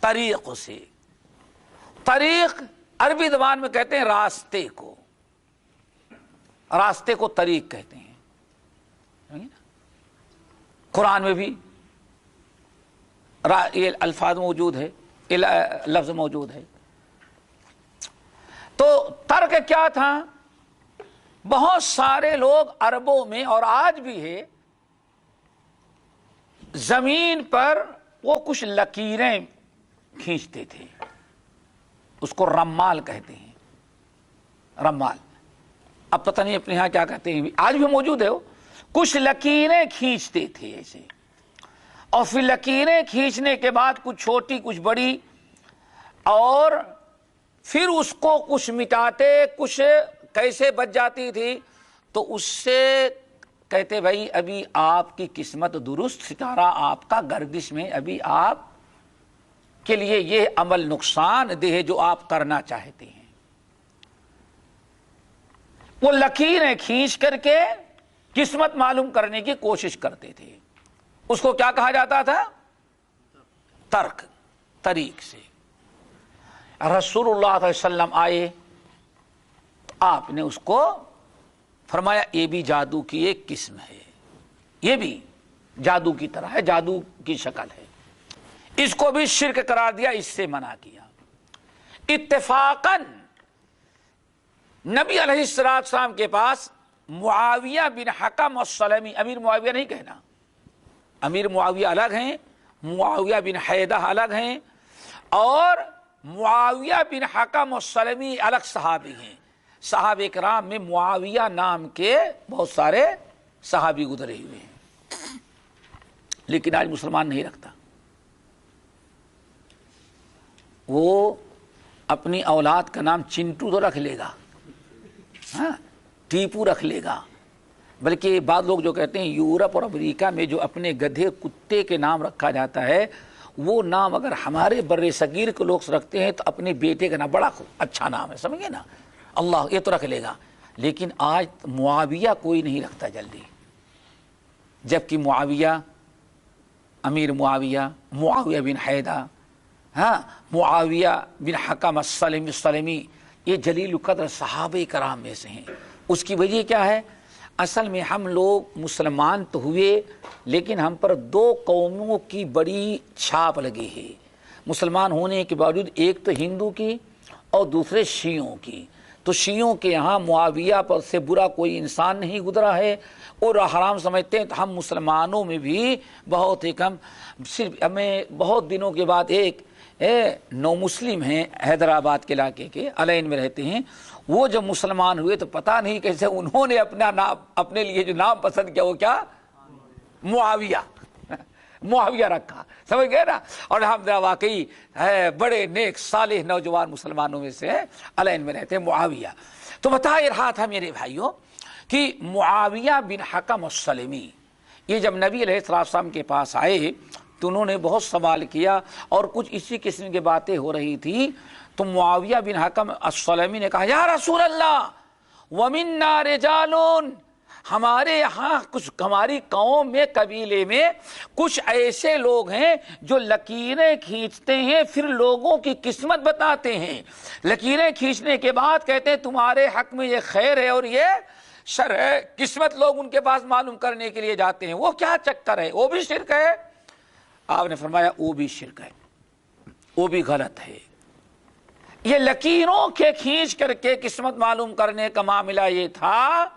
طریق سے. طریق عربی زبان میں کہتے ہیں راستے کو، راستے کو طریق کہتے ہیں. قرآن میں بھی یہ الفاظ موجود ہے، لفظ موجود ہے. تو ترک کیا تھا؟ بہت سارے لوگ عربوں میں اور آج بھی ہے، زمین پر وہ کچھ لکیریں کھینچتے تھے، اس کو رمال کہتے ہیں. رمال اب پتہ نہیں اپنے یہاں کیا کہتے ہیں، آج بھی موجود ہے. وہ کچھ لکیریں کھینچتے تھے ایسے، اور پھر لکیریں کھینچنے کے بعد کچھ چھوٹی کچھ بڑی، اور پھر اس کو کچھ مٹاتے، کچھ کیسے بچ جاتی تھی، تو اس سے کہتے بھائی ابھی آپ کی قسمت درست، ستارہ آپ کا گردش میں، ابھی آپ کے لیے یہ عمل نقصان دہ ہے جو آپ کرنا چاہتے ہیں. وہ لکیریں کھینچ کر کے قسمت معلوم کرنے کی کوشش کرتے تھے. اس کو کیا کہا جاتا تھا؟ ترک، طریق سے. رسول اللہ صلی اللہ علیہ وسلم آئے تو آپ نے اس کو فرمایا یہ بھی جادو کی ایک قسم ہے، یہ بھی جادو کی طرح ہے، جادو کی شکل ہے. اس کو بھی شرک قرار دیا، اس سے منع کیا. اتفاقاً نبی علیہ السلام کے پاس معاویہ بن حکم السلمی، امیر معاویہ نہیں کہنا، امیر معاویہ الگ ہیں، معاویہ بن حیدہ الگ ہیں، اور معاویہ بن حکم السلمی الگ صحابی ہیں. صحابہ کرام میں معاویہ نام کے بہت سارے صحابی گزرے ہوئے ہیں، لیکن آج مسلمان نہیں رکھتا. وہ اپنی اولاد کا نام چنٹو تو رکھ لے گا، ہاں ٹیپو رکھ لے گا، بلکہ بعض لوگ جو کہتے ہیں یورپ اور امریکہ میں جو اپنے گدھے کتے کے نام رکھا جاتا ہے، وہ نام اگر ہمارے بر صغیر کے لوگ رکھتے ہیں تو اپنے بیٹے کا نام بڑا اچھا نام ہے، سمجھے نا، اللہ یہ تو رکھ لے گا. لیکن آج معاویہ کوئی نہیں رکھتا جلدی، جبکہ معاویہ، امیر معاویہ، معاویہ بن حیدہ، ہاں معاویہ بن حکم السلمی، یہ جلیل القدر صحابہ کرام میں سے ہیں. اس کی وجہ کیا ہے؟ اصل میں ہم لوگ مسلمان تو ہوئے، لیکن ہم پر دو قوموں کی بڑی چھاپ لگی ہے. مسلمان ہونے کے باوجود ایک تو ہندو کی اور دوسرے شیعوں کی. تو شیعوں کے یہاں معاویہ پر سے برا کوئی انسان نہیں گزرا ہے، اور حرام سمجھتے ہیں. تو ہم مسلمانوں میں بھی بہت ہی کم، صرف ہمیں بہت دنوں کے بعد ایک نو مسلم ہیں حیدرآباد کے علاقے کے الین میں رہتے ہیں، وہ جب مسلمان ہوئے تو پتہ نہیں کیسے انہوں نے اپنا نام، اپنے لیے جو نام پسند کیا وہ کیا؟ معاویہ، معاویہ رکھا، سمجھ گئے نا. اور ہم واقعی بڑے نیک صالح نوجوان مسلمانوں میں سے الین میں رہتے ہیں معاویہ. تو بتا یہ رہا تھا میرے بھائیوں کہ معاویہ بن حکم السلمی یہ جب نبی علیہ السلام کے پاس آئے تو انہوں نے بہت سوال کیا، اور کچھ اسی قسم کی باتیں ہو رہی تھی. تو معاویہ بن حکم السلمی نے کہا یا رسول اللہ وَمِنَّا رِجَالٌ، ہمارے یہاں کچھ، ہماری قوم میں، قبیلے میں کچھ ایسے لوگ ہیں جو لکیریں کھینچتے ہیں، پھر لوگوں کی قسمت بتاتے ہیں. لکیریں کھینچنے کے بعد کہتے ہیں تمہارے حق میں یہ خیر ہے اور یہ شر ہے، قسمت لوگ ان کے پاس معلوم کرنے کے لیے جاتے ہیں. وہ کیا چکر ہے؟ وہ بھی شرک ہے؟ آپ نے فرمایا وہ بھی شرک ہے، وہ بھی غلط ہے. یہ لکیروں کے کھینچ کر کے قسمت معلوم کرنے کا معاملہ یہ تھا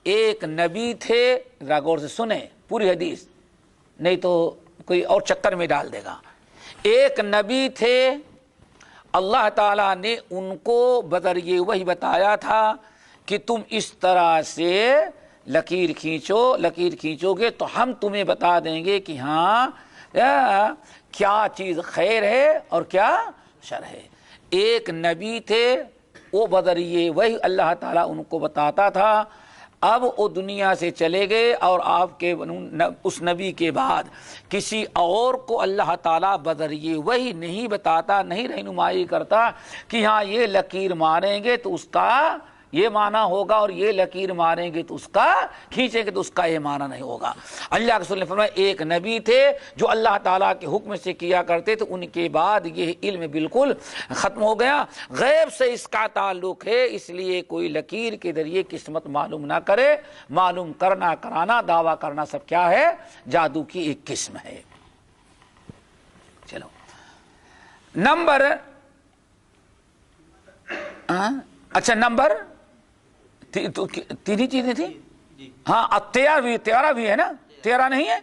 ایک نبی تھے، ذرا غور سے سنیں پوری حدیث، نہیں تو کوئی اور چکر میں ڈال دے گا۔ ایک نبی تھے، اللہ تعالیٰ نے ان کو بذریعہ وحی بتایا تھا کہ تم اس طرح سے لکیر کھینچو گے تو ہم تمہیں بتا دیں گے کہ ہاں کیا چیز خیر ہے اور کیا شر ہے۔ ایک نبی تھے، وہ بذریعہ وحی اللہ تعالیٰ ان کو بتاتا تھا۔ اب وہ دنیا سے چلے گئے اور آپ کے اس نبی کے بعد کسی اور کو اللہ تعالیٰ بذریعہ وحی نہیں بتاتا، نہیں رہنمائی کرتا کہ ہاں یہ لکیر ماریں گے تو اس کا یہ معنی ہوگا اور یہ لکیر ماریں گے تو اس کا کھینچیں گے تو اس کا یہ معنی نہیں ہوگا۔ اللہ کے رسول نے فرمایا ایک نبی تھے جو اللہ تعالیٰ کے حکم سے کیا کرتے تھے، ان کے بعد یہ علم بالکل ختم ہو گیا۔ غیب سے اس کا تعلق ہے، اس لیے کوئی لکیر کے ذریعے قسمت معلوم نہ کرے۔ معلوم کرنا، کرانا، دعویٰ کرنا سب کیا ہے؟ جادو کی ایک قسم ہے۔ چلو نمبر اچھا نمبر تین ہی چیزیں تھیں۔ ہاں تیارہ بھی ہے نا، تیارہ نہیں ہے؟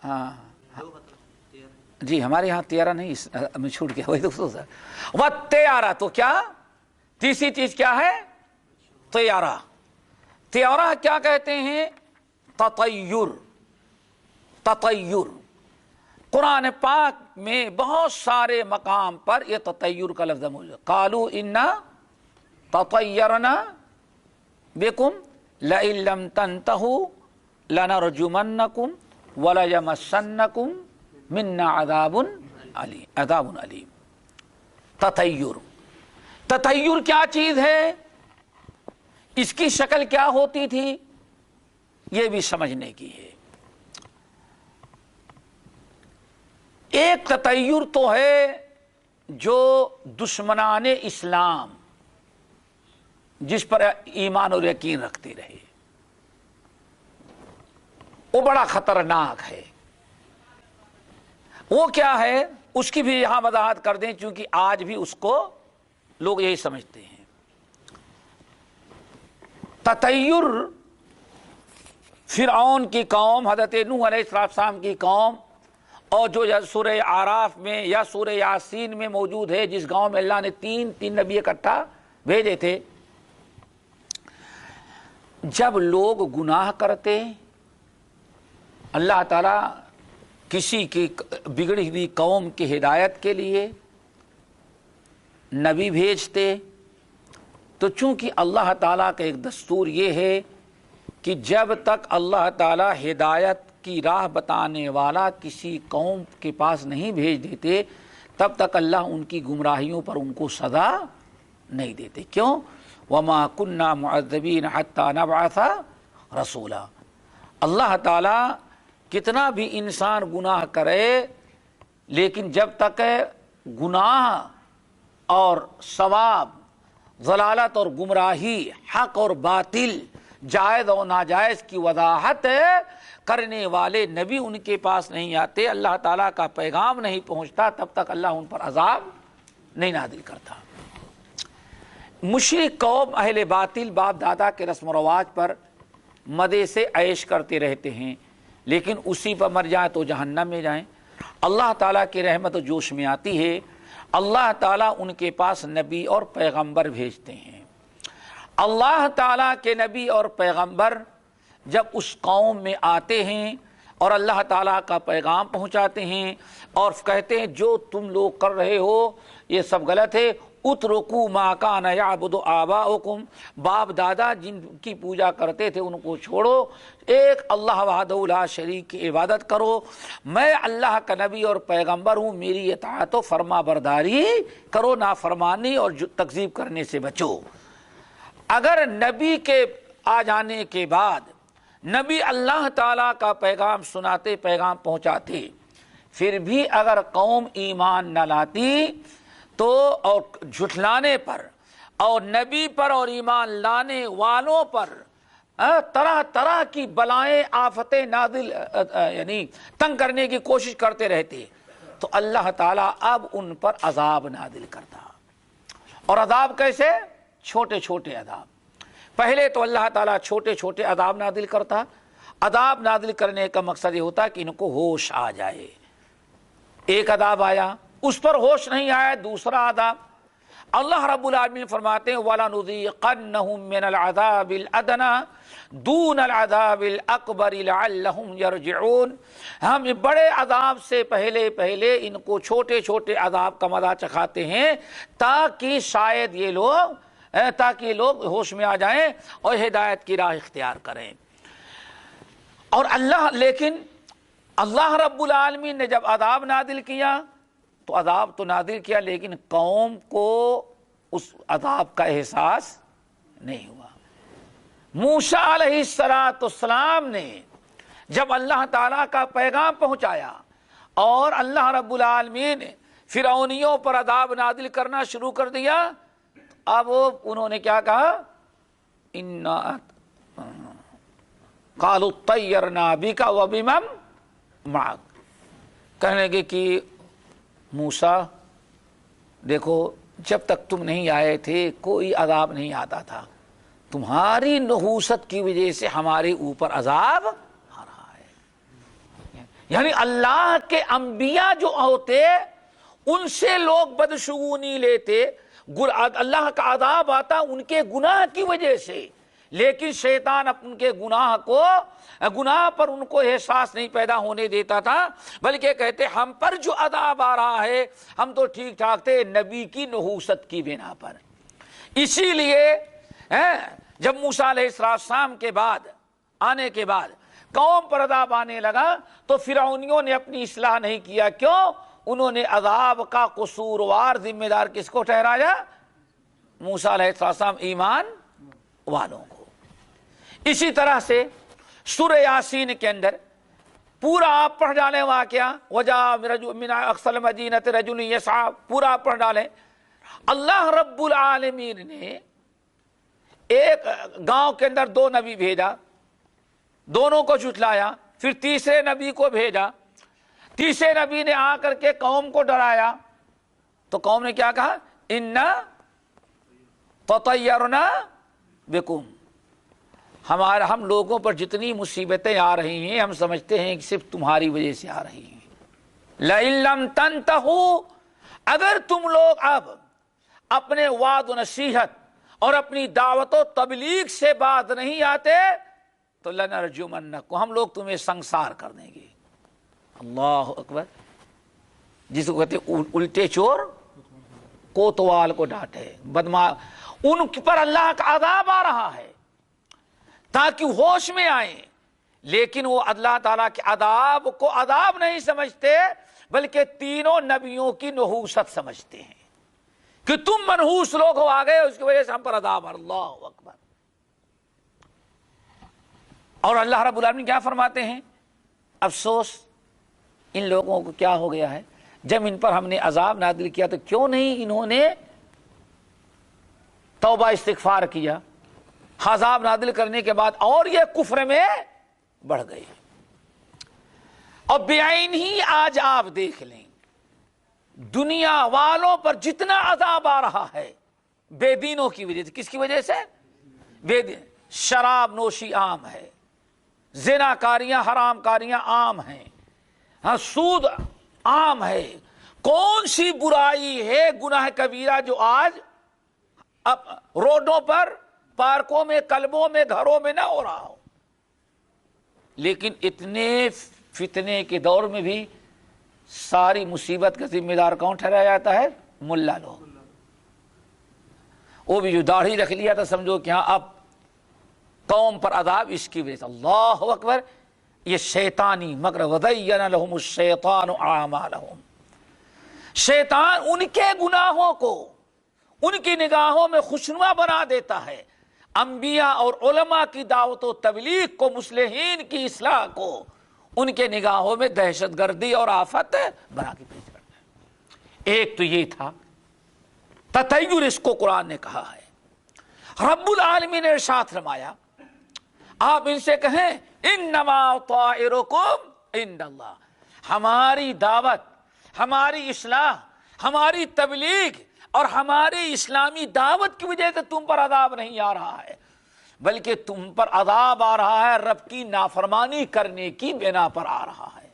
ہاں جی ہمارے یہاں تیارہ نہیں، میں چھوٹ گیا وہی تو سر۔ وہ تیارہ تو کیا تیسری چیز کیا ہے؟ تیارہ۔ تیارہ کیا کہتے ہیں؟ تطیر۔ قرآن پاک میں بہت سارے مقام پر یہ تطیر کا لفظ موجود ہے۔ قالوا انا تطیرنا بکم لئن لم تنتہوا لنرجمنکم ولیمسنکم منا عذاب علیم۔ تطیر کیا چیز ہے، اس کی شکل کیا ہوتی تھی، یہ بھی سمجھنے کی ہے۔ ایک تطیر تو ہے جو دشمنان اسلام جس پر ایمان اور یقین رکھتے رہے، وہ بڑا خطرناک ہے۔ وہ کیا ہے اس کی بھی یہاں وضاحت کر دیں، چونکہ آج بھی اس کو لوگ یہی سمجھتے ہیں۔ تطیر فرعون کی قوم، حضرت نوح علیہ السلام کی قوم، اور جو سورہ اعراف میں یا سورہ یاسین میں موجود ہے، جس گاؤں میں اللہ نے تین نبی اکٹھا بھیجے تھے، جب لوگ گناہ کرتے اللہ تعالیٰ کسی کی بگڑی ہوئی قوم کی ہدایت کے لیے نبی بھیجتے، تو چونکہ اللہ تعالیٰ کا ایک دستور یہ ہے کہ جب تک اللہ تعالیٰ ہدایت کی راہ بتانے والا کسی قوم کے پاس نہیں بھیج دیتے، تب تک اللہ ان کی گمراہیوں پر ان کو سزا نہیں دیتے۔ کیوں؟ وَمَا كُنَّا مُعَذِّبِينَ حَتَّى نَبْعَثَ رَسُولًا۔ اللہ تعالیٰ کتنا بھی انسان گناہ کرے، لیکن جب تک گناہ اور ثواب، ضلالت اور گمراہی، حق اور باطل، جائز اور ناجائز کی وضاحت کرنے والے نبی ان کے پاس نہیں آتے، اللہ تعالیٰ کا پیغام نہیں پہنچتا، تب تک اللہ ان پر عذاب نہیں نازل کرتا۔ مشرک قوم اہل باطل باپ دادا کے رسم و رواج پر مزے سے عیش کرتے رہتے ہیں، لیکن اسی پر مر جائیں تو جہنم میں جائیں۔ اللہ تعالیٰ کی رحمت جوش میں آتی ہے، اللہ تعالیٰ ان کے پاس نبی اور پیغمبر بھیجتے ہیں۔ اللہ تعالیٰ کے نبی اور پیغمبر جب اس قوم میں آتے ہیں اور اللہ تعالیٰ کا پیغام پہنچاتے ہیں اور کہتے ہیں جو تم لوگ کر رہے ہو یہ سب غلط ہے، اترکوا ما کان یعبد آباؤکم، باپ دادا جن کی پوجا کرتے تھے ان کو چھوڑو، ایک اللہ وحدہ لا شریک کی عبادت کرو، میں اللہ کا نبی اور پیغمبر ہوں، میری اطاعت و فرما برداری کرو، نافرمانی اور تکذیب کرنے سے بچو۔ اگر نبی کے آ جانے کے بعد نبی اللہ تعالیٰ کا پیغام سناتے، پیغام پہنچاتے، پھر بھی اگر قوم ایمان نہ لاتی تو اور جھٹلانے پر اور نبی پر اور ایمان لانے والوں پر طرح طرح کی بلائیں، آفتیں نازل یعنی تنگ کرنے کی کوشش کرتے رہتے، تو اللہ تعالیٰ اب ان پر عذاب نازل کرتا۔ اور عذاب کیسے؟ چھوٹے چھوٹے عذاب۔ پہلے تو اللہ تعالیٰ چھوٹے چھوٹے عذاب نازل کرتا. عذاب نازل کرنے کا مقصد یہ ہوتا کہ ان کو ہوش آ جائے. ایک عذاب آیا, اس پر ہوش نہیں آیا, دوسرا عذاب. اللہ رب العالمین فرماتے ہیں وَلَنُذِيقَنَّهُم مِّنَ الْعَذَابِ الْأَدْنَىٰ دُونَ الْعَذَابِ الْأَكْبَرِ لَعَلَّهُمْ يَرْجِعُونَ. ہم بڑے عذاب سے پہلے ان کو چھوٹے چھوٹے عذاب کا مزہ چکھاتے ہیں تاکہ شاید یہ لوگ ہوش میں آ جائیں اور ہدایت کی راہ اختیار کریں. اور لیکن اللہ رب العالمین نے جب عذاب نازل کیا تو عذاب تو نازل کیا, لیکن قوم کو اس عذاب کا احساس نہیں ہوا. موسیٰ علیہ السلام نے جب اللہ تعالیٰ کا پیغام پہنچایا اور اللہ رب العالمین نے فرعونیوں پر عذاب نازل کرنا شروع کر دیا, اب انہوں نے کیا کہا, قالوا اطیرنا بک وبمن معک. کہنے لگے کہ موسیٰ دیکھو جب تک تم نہیں آئے تھے کوئی عذاب نہیں آتا تھا, تمہاری نحوست کی وجہ سے ہمارے اوپر عذاب آ رہا ہے. یعنی اللہ کے انبیاء جو ہوتے ان سے لوگ بدشگونی لیتے, اللہ کا عذاب آتا ان کے گناہ کی وجہ سے, لیکن شیطان ان کے گناہ پر ان کو احساس نہیں پیدا ہونے دیتا تھا, بلکہ کہتے ہم پر جو عذاب آ رہا ہے ہم تو ٹھیک ٹھاک تھے نبی کی نحوست کی بنا پر. اسی لیے جب موسیٰ علیہ السلام کے بعد آنے کے بعد قوم پر عذاب آنے لگا تو فرعونیوں نے اپنی اصلاح نہیں کیا. کیوں؟ انہوں نے عذاب کا قصوروار ذمہ دار کس کو ٹھہرایا؟ موسیٰ علیہ السلام ایمان والوں کو. اسی طرح سے سورہ یاسین کے اندر پورا آپ پڑھ ڈالیں واقعہ وَجَاءَ مِنْ أَقْصَى الْمَدِينَةِ رَجُلٌ يَسْعَىٰ, پورا آپ پڑھ ڈالیں. اللہ رب العالمین نے ایک گاؤں کے اندر 2 نبی بھیجا, دونوں کو جھٹلایا, پھر تیسرے نبی کو بھیجا. تیسرے نبی نے آ کر کے قوم کو ڈرایا تو قوم نے کیا کہا, اِنَّا تَطَيَّرْنَا بِكُمْ, ہم لوگوں پر جتنی مصیبتیں آ رہی ہیں ہم سمجھتے ہیں کہ صرف تمہاری وجہ سے آ رہی ہیں. لَإِن لَّمْ تَنْتَهُوا, اگر تم لوگ اب اپنے وعد و نصیحت اور اپنی دعوت و تبلیغ سے باز نہیں آتے تو لَنَرْجُمَنَّكُمْ, ہم لوگ تمہیں سنسار کر دیں گے. اللہ اکبر. جس کو کہتے ہیں الٹے چور کوتوال کو ڈانٹے, ان پر اللہ کا عذاب آ رہا ہے تاکہ ہوش میں آئیں, لیکن وہ اللہ تعالیٰ کے عذاب کو عذاب نہیں سمجھتے بلکہ تینوں نبیوں کی نحوست سمجھتے ہیں کہ تم منحوس لوگ ہو, آ گئے اس کی وجہ سے ہم پر عذاب. اللہ اکبر. اور اللہ رب العالمین کیا فرماتے ہیں, افسوس ان لوگوں کو کیا ہو گیا ہے, جب ان پر ہم نے عذاب نازل کیا تو کیوں نہیں انہوں نے توبہ استغفار کیا. عذاب نازل کرنے کے بعد اور یہ کفر میں بڑھ گئے. اور بعین ہی آج آپ دیکھ لیں دنیا والوں پر جتنا عذاب آ رہا ہے بے دینوں کی وجہ سے. کس کی وجہ سے؟ شراب نوشی عام ہے, زنا کاریاں حرام کاریاں عام ہیں, سود عام ہے. کون سی برائی ہے گناہ کبیرہ جو آج اب روڈوں پر, پارکوں میں, کلبوں میں, گھروں میں نہ ہو رہا ہو؟ لیکن اتنے فتنے کے دور میں بھی ساری مصیبت کا ذمہ دار کون ٹھہرایا جاتا ہے؟ ملا لوگ. وہ بھی جو داڑھی رکھ لیا تھا سمجھو کہ ہاں اب قوم پر عذاب اس کی وجہ سے. اللہ اکبر. یہ شیطانی مگر وَزَيَّنَ لَهُمُ الشَّيْطَانُ أَعْمَالَهُمْ, شیطان ان کے گناہوں کو ان کی نگاہوں میں خوشنما بنا دیتا ہے. انبیاء اور علماء کی دعوت و تبلیغ کو, مصلحین کی اصلاح کو ان کے نگاہوں میں دہشت گردی اور آفت بنا کے پیش کرتا ہے. ایک تو یہ تھا تطیر, اس کو قرآن نے کہا ہے. رب العالمین نے ارشاد فرمایا آپ ان سے کہیں انما طائرکم عند اللہ, ہماری دعوت, ہماری اصلاح, ہماری تبلیغ اور ہماری اسلامی دعوت کی وجہ سے تم پر عذاب نہیں آ رہا ہے. بلکہ تم پر عذاب آ رہا ہے رب کی نافرمانی کرنے کی بنا پر آ رہا ہے۔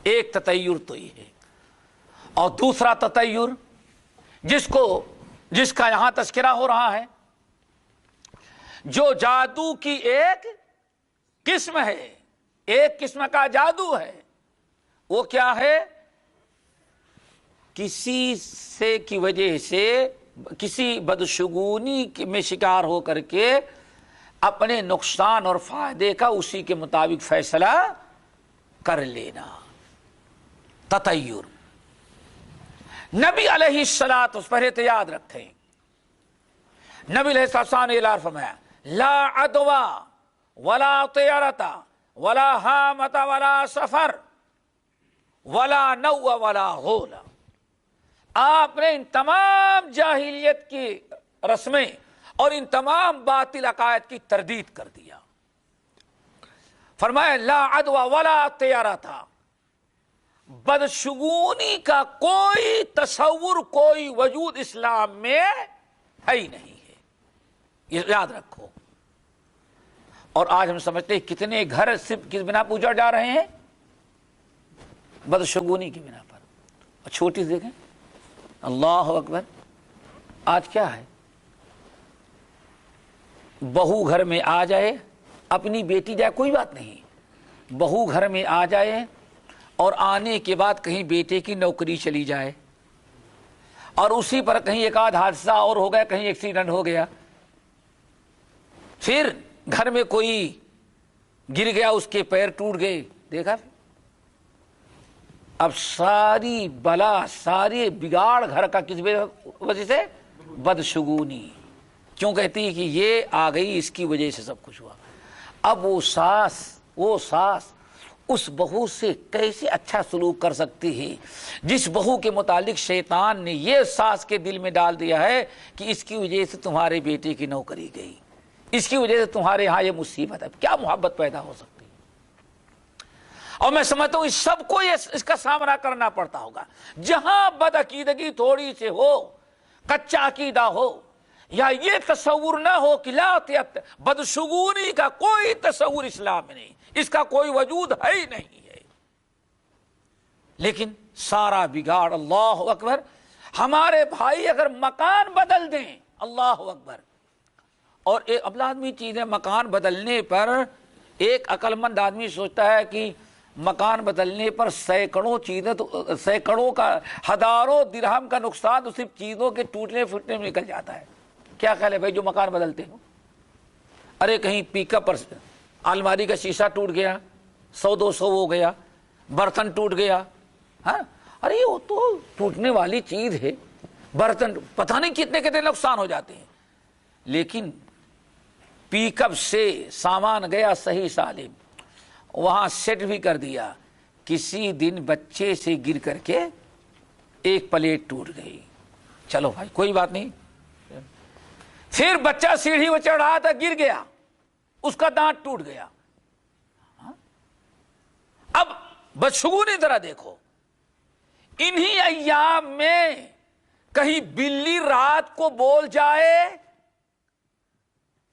ایک تطیر تو یہ ہے، اور دوسرا تطیر جس کا یہاں تذکرہ ہو رہا ہے، جو جادو کی ایک قسم ہے، ایک قسم کا جادو ہے، وہ کیا ہے؟ کسی سے کی وجہ سے، کسی بدشگونی میں شکار ہو کر کے اپنے نقصان اور فائدے کا اسی کے مطابق فیصلہ کر لینا، تطیر۔ نبی علیہ الصلوۃ والسلام، پہلے تو یاد رکھیں، نبی علیہ السلام نے اعلان فرمایا لا عدوى ولا طیرۃ ولا ہامۃ ولا سفر ولا نوء ولا غول۔ آپ نے ان تمام جاہلیت کی رسمیں اور ان تمام باطل عقائد کی تردید کر دیا۔ فرمایا لا عدوى ولا طیرۃ، بدشگونی کا کوئی تصور، کوئی وجود اسلام میں ہے ہی نہیں ہے، یہ یاد رکھو۔ اور آج ہم سمجھتے ہیں کتنے گھر صرف کس بنا پر اجڑ جا رہے ہیں؟ بدشگونی کی بنا پر۔ اور چھوٹی دیکھیں، اللہ اکبر، آج کیا ہے؟ بہو گھر میں آ جائے، اپنی بیٹی جائے کوئی بات نہیں، بہو گھر میں آ جائے اور آنے کے بعد کہیں بیٹے کی نوکری چلی جائے، اور اسی پر کہیں ایک آدھ حادثہ اور ہو گیا، کہیں ایکسیڈنٹ ہو گیا، پھر گھر میں کوئی گر گیا، اس کے پیر ٹوٹ گئے، دیکھا؟ اب ساری بلا، ساری بگاڑ گھر کا کس وجہ سے؟ بدشگونی۔ کیوں کہتی ہے کہ یہ آ گئی، اس کی وجہ سے سب کچھ ہوا۔ اب وہ ساس اس بہو سے کیسے اچھا سلوک کر سکتی ہے جس بہو کے متعلق شیطان نے یہ ساس کے دل میں ڈال دیا ہے کہ اس کی وجہ سے تمہارے بیٹے کی نوکری گئی، اس کی وجہ سے تمہارے ہاں یہ مصیبت ہے۔ کیا محبت پیدا ہو سکتی؟ اور میں سمجھتا ہوں اس سب کو اس کا سامنا کرنا پڑتا ہوگا۔ جہاں بدعقیدگی تھوڑی سے ہو، کچا عقیدہ ہو، یا یہ تصور نہ ہو کہ لا بدشگونی کا کوئی تصور اسلام میں نہیں، اس کا کوئی وجود ہے ہی نہیں ہے، لیکن سارا بگاڑ، اللہ اکبر۔ ہمارے بھائی اگر مکان بدل دیں، اللہ اکبر، اور ایک ابلا آدمی چیز ہے، مکان بدلنے پر ایک عقل مند آدمی سوچتا ہے کہ مکان بدلنے پر سینکڑوں چیزیں، تو سینکڑوں کا، ہزاروں درہم کا نقصان تو صرف چیزوں کے ٹوٹنے پھوٹنے میں نکل جاتا ہے۔ کیا خیال ہے بھائی جو مکان بدلتے ہو؟ ارے کہیں پک اپ پر الماری کا شیشہ ٹوٹ گیا، 100-200 ہو گیا، برتن ٹوٹ گیا، ہاں، ارے وہ تو ٹوٹنے والی چیز ہے، برتن پتہ نہیں کتنے کتنے نقصان ہو جاتے ہیں، لیکن پک اپ سے سامان گیا صحیح سالم، وہاں سیٹ بھی کر دیا، کسی دن بچے سے گر کر کے ایک پلیٹ ٹوٹ گئی، چلو بھائی کوئی بات نہیں، پھر بچہ سیڑھی وہ چڑھ رہا تھا، گر گیا، اس کا دانت ٹوٹ گیا۔ اب بدشگونی ذرا دیکھو، انہی ایام میں کہیں بلی رات کو بول جائے،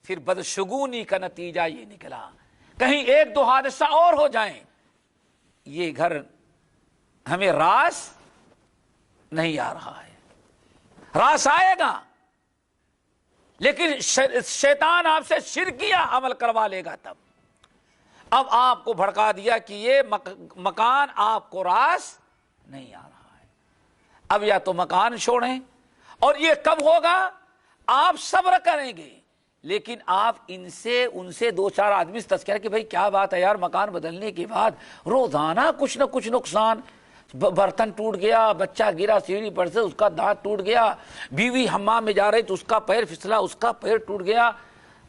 پھر بدشگونی کا نتیجہ یہ نکلا، کہیں 1-2 حادثہ اور ہو جائیں، یہ گھر ہمیں راس نہیں آ رہا ہے، راس آئے گا لیکن شیطان آپ سے شرکیہ عمل کروا لے گا تب۔ اب آپ کو بھڑکا دیا کہ یہ مکان آپ کو راس نہیں آ رہا ہے، اب یا تو مکان چھوڑیں، اور یہ کب ہوگا؟ آپ صبر کریں گے، لیکن آپ ان سے 2-4 آدمی سے تذکرہ کہ بھائی کیا بات ہے یار، مکان بدلنے کے بعد روزانہ کچھ نہ کچھ نقصان، برتن ٹوٹ گیا، بچہ گرا سیڑھی پر سے، اس کا دانت ٹوٹ گیا، بیوی حمام میں جا رہی تو اس کا پیر پھسلا، اس کا پیر ٹوٹ گیا،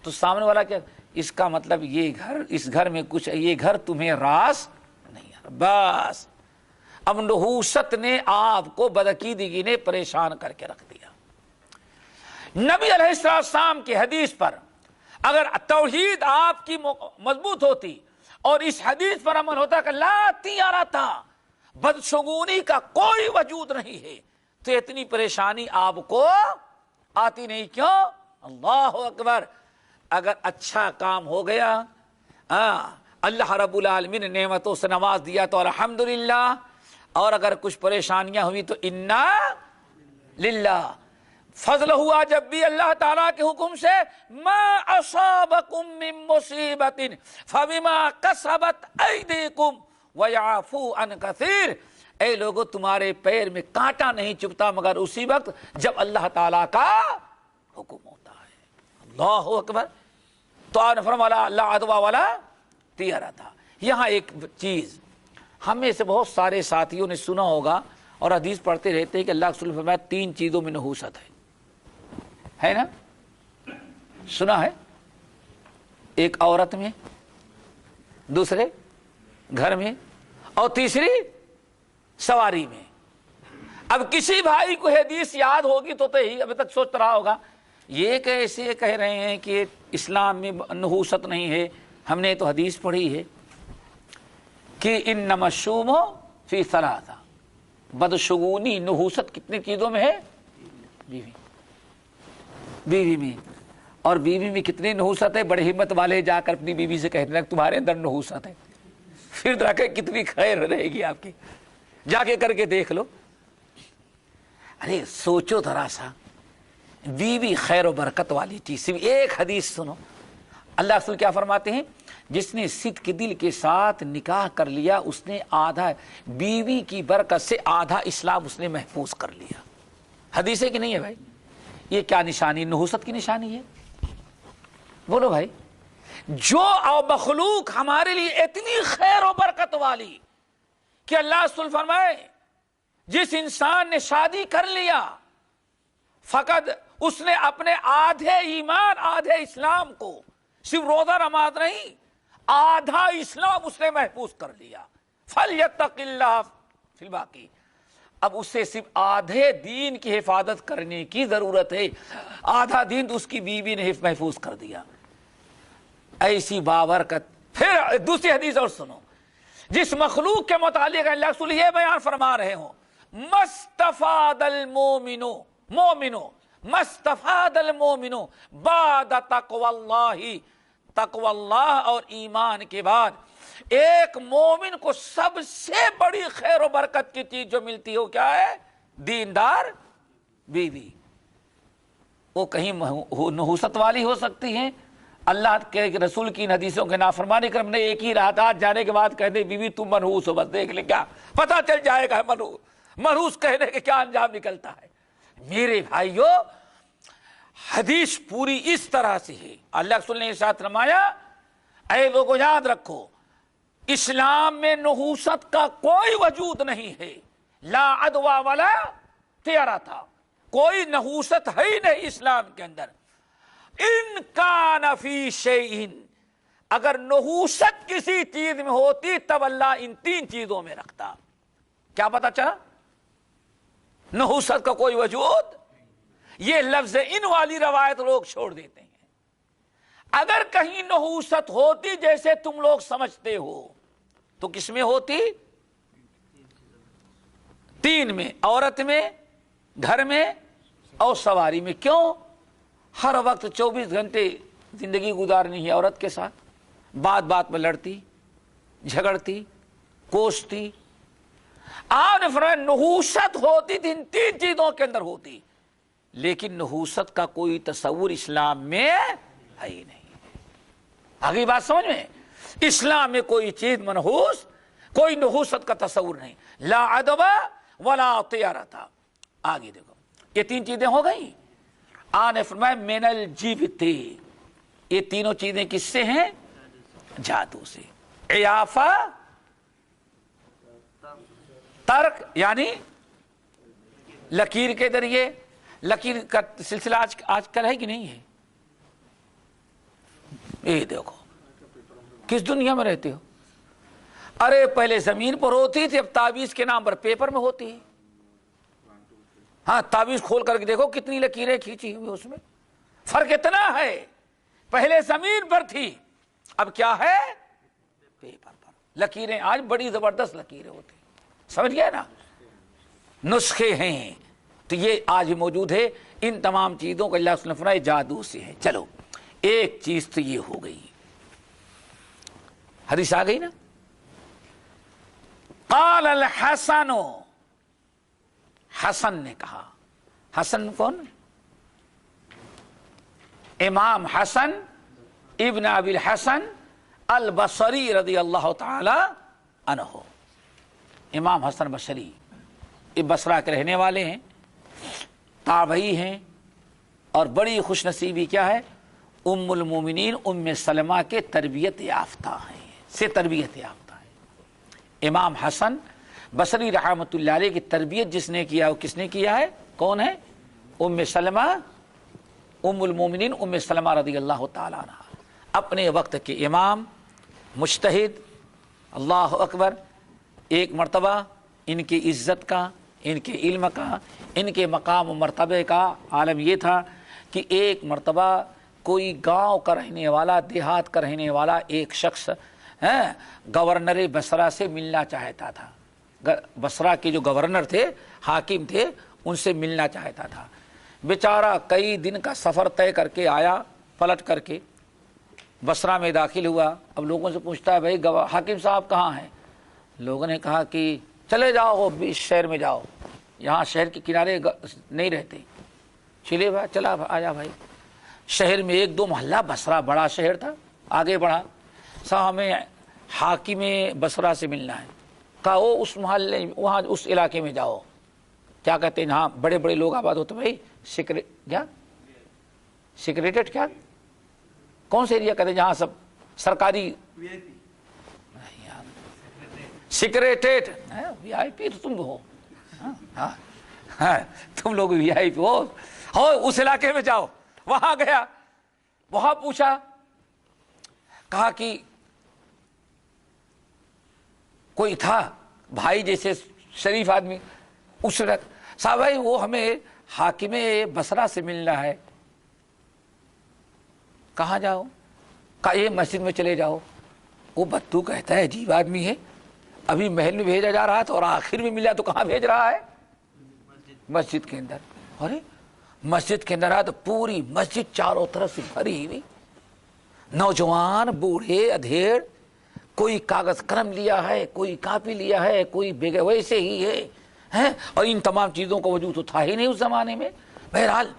تو سامنے والا کیا، اس کا مطلب یہ گھر، اس گھر میں کچھ، یہ گھر تمہیں راس نہیں آ رہا۔ بس اب نحوست نے آپ کو، بدعقیدگی نے پریشان کر کے رکھ دیا۔ نبی علیہ السلام کی حدیث پر اگر توحید آپ کی مضبوط ہوتی اور اس حدیث پر عمل ہوتا کہ لا طیرۃ، بدشگونی کا کوئی وجود نہیں ہے، تو اتنی پریشانی آپ کو آتی نہیں۔ کیوں؟ اللہ اکبر، اگر اچھا کام ہو گیا، اللہ رب العالمین نے نعمتوں سے نواز دیا تو الحمدللہ، اور اگر کچھ پریشانیاں ہوئی تو انا للہ۔ فضل ہوا جب بھی اللہ تعالیٰ کے حکم سے، ما اصابکم من مصیبت فبما کسبت ایدیکم ویعفو عن کثیر۔ اے لوگو، تمہارے پیر میں کانٹا نہیں چبھتا مگر اسی وقت جب اللہ تعالیٰ کا حکم ہوتا ہے۔ اللہ اکبر۔ تو آپ نے فرمایا لا عدوہ ولا طیرہ تھا۔ یہاں ایک چیز ہم میں سے بہت سارے ساتھیوں نے سنا ہوگا اور حدیث پڑھتے رہتے ہیں کہ اللہ کے رسول نے فرمایا 3 چیزوں میں نحوست ہے نا؟ سنا ہے؟ ایک عورت میں، دوسرے گھر میں، اور تیسری سواری میں۔ اب کسی بھائی کو حدیث یاد ہوگی تو ہی ابھی تک سوچ رہا ہوگا یہ کیسے کہہ رہے ہیں کہ اسلام میں نحوست نہیں ہے، ہم نے تو حدیث پڑھی ہے کہ انما الشؤم فی ثلاثہ، بدشگونی نحوست کتنی چیزوں میں ہے؟ بیوی میں۔ اور بیوی میں کتنی نحوست ہے؟ بڑے ہمت والے جا کر اپنی بیوی سے کہتے ہیں تمہارے اندر نحوست ہے، پھر جا کے کتنی خیر رہے گی آپ کی، جا کے کر کے دیکھ لو۔ ارے سوچو ذرا سا، بیوی خیر و برکت والی چیز۔ صرف ایک حدیث سنو، اللہ رسول کیا فرماتے ہیں؟ جس نے صدق کے دل کے ساتھ نکاح کر لیا اس نے آدھا، بیوی کی برکت سے آدھا اسلام اس نے محفوظ کر لیا۔ حدیث ہے کہ نہیں ہے بھائی؟ یہ کیا نشانی، نحوست کی نشانی ہے؟ بولو بھائی۔ جو مخلوق ہمارے لیے اتنی خیر و برکت والی کہ اللہ رسول فرمائے جس انسان نے شادی کر لیا فقط اس نے اپنے آدھے ایمان آدھے اسلام کو، صرف روزہ نماز نہیں، آدھا اسلام اس نے محفوظ کر لیا۔ فَلْيَتَّقِ اللَّهَ فِي الْبَاقِي۔ اب اسے صرف آدھے دین کی حفاظت کرنے کی ضرورت ہے، آدھا دین تو اس کی بیوی نے محفوظ کر دیا۔ ایسی بابرکت۔ پھر دوسری حدیث اور سنو، جس مخلوق کے متعلق اللہ رسول یہ بیان فرما رہے ہوں، مستفاد المومن مستفاد المومن بعد تقوی اللہ، تقوی اللہ اور ایمان کے بعد ایک مومن کو سب سے بڑی خیر و برکت کی چیز جو ملتی ہے وہ کیا ہے؟ دیندار بیوی۔ وہ کہیں نحوست والی ہو سکتی ہیں، اللہ کے رسول کی حدیثوں کے نافرمانی کر، ہم نے ایک ہی رات جانے کے بعد کہہ دے بیوی تم منحوس ہو، بس دیکھ لیں کیا پتہ چل جائے گا منحوس کہنے کے کیا انجام نکلتا ہے۔ میرے بھائیو، حدیث پوری اس طرح سے ہے۔ اللہ رسول نے ارشاد فرمایا اے لوگوں یاد رکھو، اسلام میں نحوست کا کوئی وجود نہیں ہے، لا عدوہ ولا طیرہ تھا، کوئی نحوست ہے ہی نہیں اسلام کے اندر۔ ان کان فی شیء، اگر نحوست کسی چیز میں ہوتی تب اللہ ان 3 چیزوں میں رکھتا۔ کیا پتا چلا؟ نحوست کا کوئی وجود، یہ لفظ ان والی روایت لوگ چھوڑ دیتے ہیں۔ اگر کہیں نحوست ہوتی جیسے تم لوگ سمجھتے ہو تو کس میں ہوتی؟ 3 میں، عورت میں، گھر میں اور سواری میں۔ کیوں؟ ہر وقت 24 گھنٹے زندگی گزارنی ہے عورت کے ساتھ، بات بات میں لڑتی، جھگڑتی، کوستی۔ آپ نے فرمایا نحوست ہوتی تھی ان 3 چیزوں کے اندر ہوتی، لیکن نحوست کا کوئی تصور اسلام میں ہے ہی نہیں۔ آگے بات سمجھ میں؟ اسلام میں کوئی چیز منحوس، کوئی نحوست کا تصور نہیں، لا عدوہ ولا طیرہ تھا۔ آگے دیکھو، یہ 3 چیزیں ہو گئی۔ آپ نے فرمایا من الجبت، یہ تینوں چیزیں کس سے ہیں؟ جادو سے۔ عیافہ، ترک یعنی لکیر کے ذریعے، لکیر کا سلسلہ آج کل ہے کہ نہیں ہے؟ یہ دیکھو کس دنیا میں رہتے ہو؟ ارے پہلے زمین پر ہوتی تھی، اب تعویذ کے نام پر پیپر میں ہوتی ہے۔ ہاں تعویذ کھول کر کے دیکھو کتنی لکیریں کھینچی ہوئی اس میں، فرق اتنا ہے، پہلے زمین پر تھی اب کیا ہے؟ پیپر پر۔ لکیریں آج بڑی زبردست لکیریں ہوتی، سمجھ گئے نا؟ نسخے ہیں تو یہ آج موجود ہے۔ ان تمام چیزوں کو اللہ نے فرمایا جادو سے ہے۔ چلو ایک چیز تو یہ ہو گئی، حدیث آ گئی نا، قال الحسن، حسن نے کہا، حسن کون؟ امام حسن ابن ابی الحسن البصری رضی اللہ تعالی عنہ، امام حسن بصری یہ بصرہ کے رہنے والے ہیں، تابعی ہیں، اور بڑی خوش نصیبی کیا ہے، ام المومنین ام سلمہ کے تربیت یافتہ ہیں، سے تربیت یافتہ ہیں۔ امام حسن بصری رحمۃ اللہ علیہ کی تربیت جس نے کیا وہ کس نے کیا ہے؟ کون ہے؟ ام سلمہ، ام المومنین ام سلمہ رضی اللہ تعالیٰ عنہ، اپنے وقت کے امام، مجتہد، اللہ اکبر۔ ایک مرتبہ ان کی عزت کا، ان کے علم کا، ان کے مقام و مرتبے کا عالم یہ تھا کہ ایک مرتبہ کوئی گاؤں کا رہنے والا، دیہات کا رہنے والا ایک شخص گورنر بصرہ سے ملنا چاہتا تھا۔ بصرہ کے جو گورنر تھے، حاکم تھے، ان سے ملنا چاہتا تھا۔ بیچارہ کئی دن کا سفر طے کر کے آیا، پلٹ کر کے بصرہ میں داخل ہوا۔ اب لوگوں سے پوچھتا ہے بھائی حاکم صاحب کہاں ہیں؟ لوگوں نے کہا کہ چلے جاؤ اس شہر میں جاؤ، یہاں شہر کے کنارے نہیں رہتے۔ چلے بھائی، چلا آیا بھائی، شہر میں ایک دو محلہ، بصرہ بڑا شہر تھا، آگے بڑھا، صاحب ہمیں حاکم بصرہ سے ملنا ہے۔ کہا وہ اس محلے، وہاں اس علاقے میں جاؤ، کیا کہتے ہیں ہاں بڑے بڑے لوگ آباد ہوتے بھائی، سیکریٹریٹ، کیا کون سے ایریا کہتے ہیں جہاں سب سرکاری، سیکریٹریٹ، وی آئی پی تو تم ہو، تم لوگ وی آئی پی ہو، اس علاقے میں جاؤ۔ وہاں گیا، وہاں پوچھا، کہا کہ کوئی تھا بھائی جیسے شریف آدمی، اس نے صاحب بھائی وہ ہمیں حاکم بصرہ سے ملنا ہے۔ کہاں جاؤ؟ کہا یہ مسجد میں چلے جاؤ۔ وہ بدو کہتا ہے عجیب آدمی ہے، ابھی محل میں بھیجا جا رہا تھا اور آخر میں ملا تو کہاں بھیج رہا ہے؟ مسجد کے اندر۔ ارے مسجد کے اندر آیا تو پوری مسجد چاروں طرف سے بھری ہوئی، نوجوان، بوڑھے، ادھیڑ، کوئی کاغذ قلم لیا ہے، کوئی کاپی لیا ہے، کوئی بیگ ویسے ہی ہے، اور ان تمام چیزوں کا وجود تو تھا ہی نہیں اس زمانے میں۔ بہرحال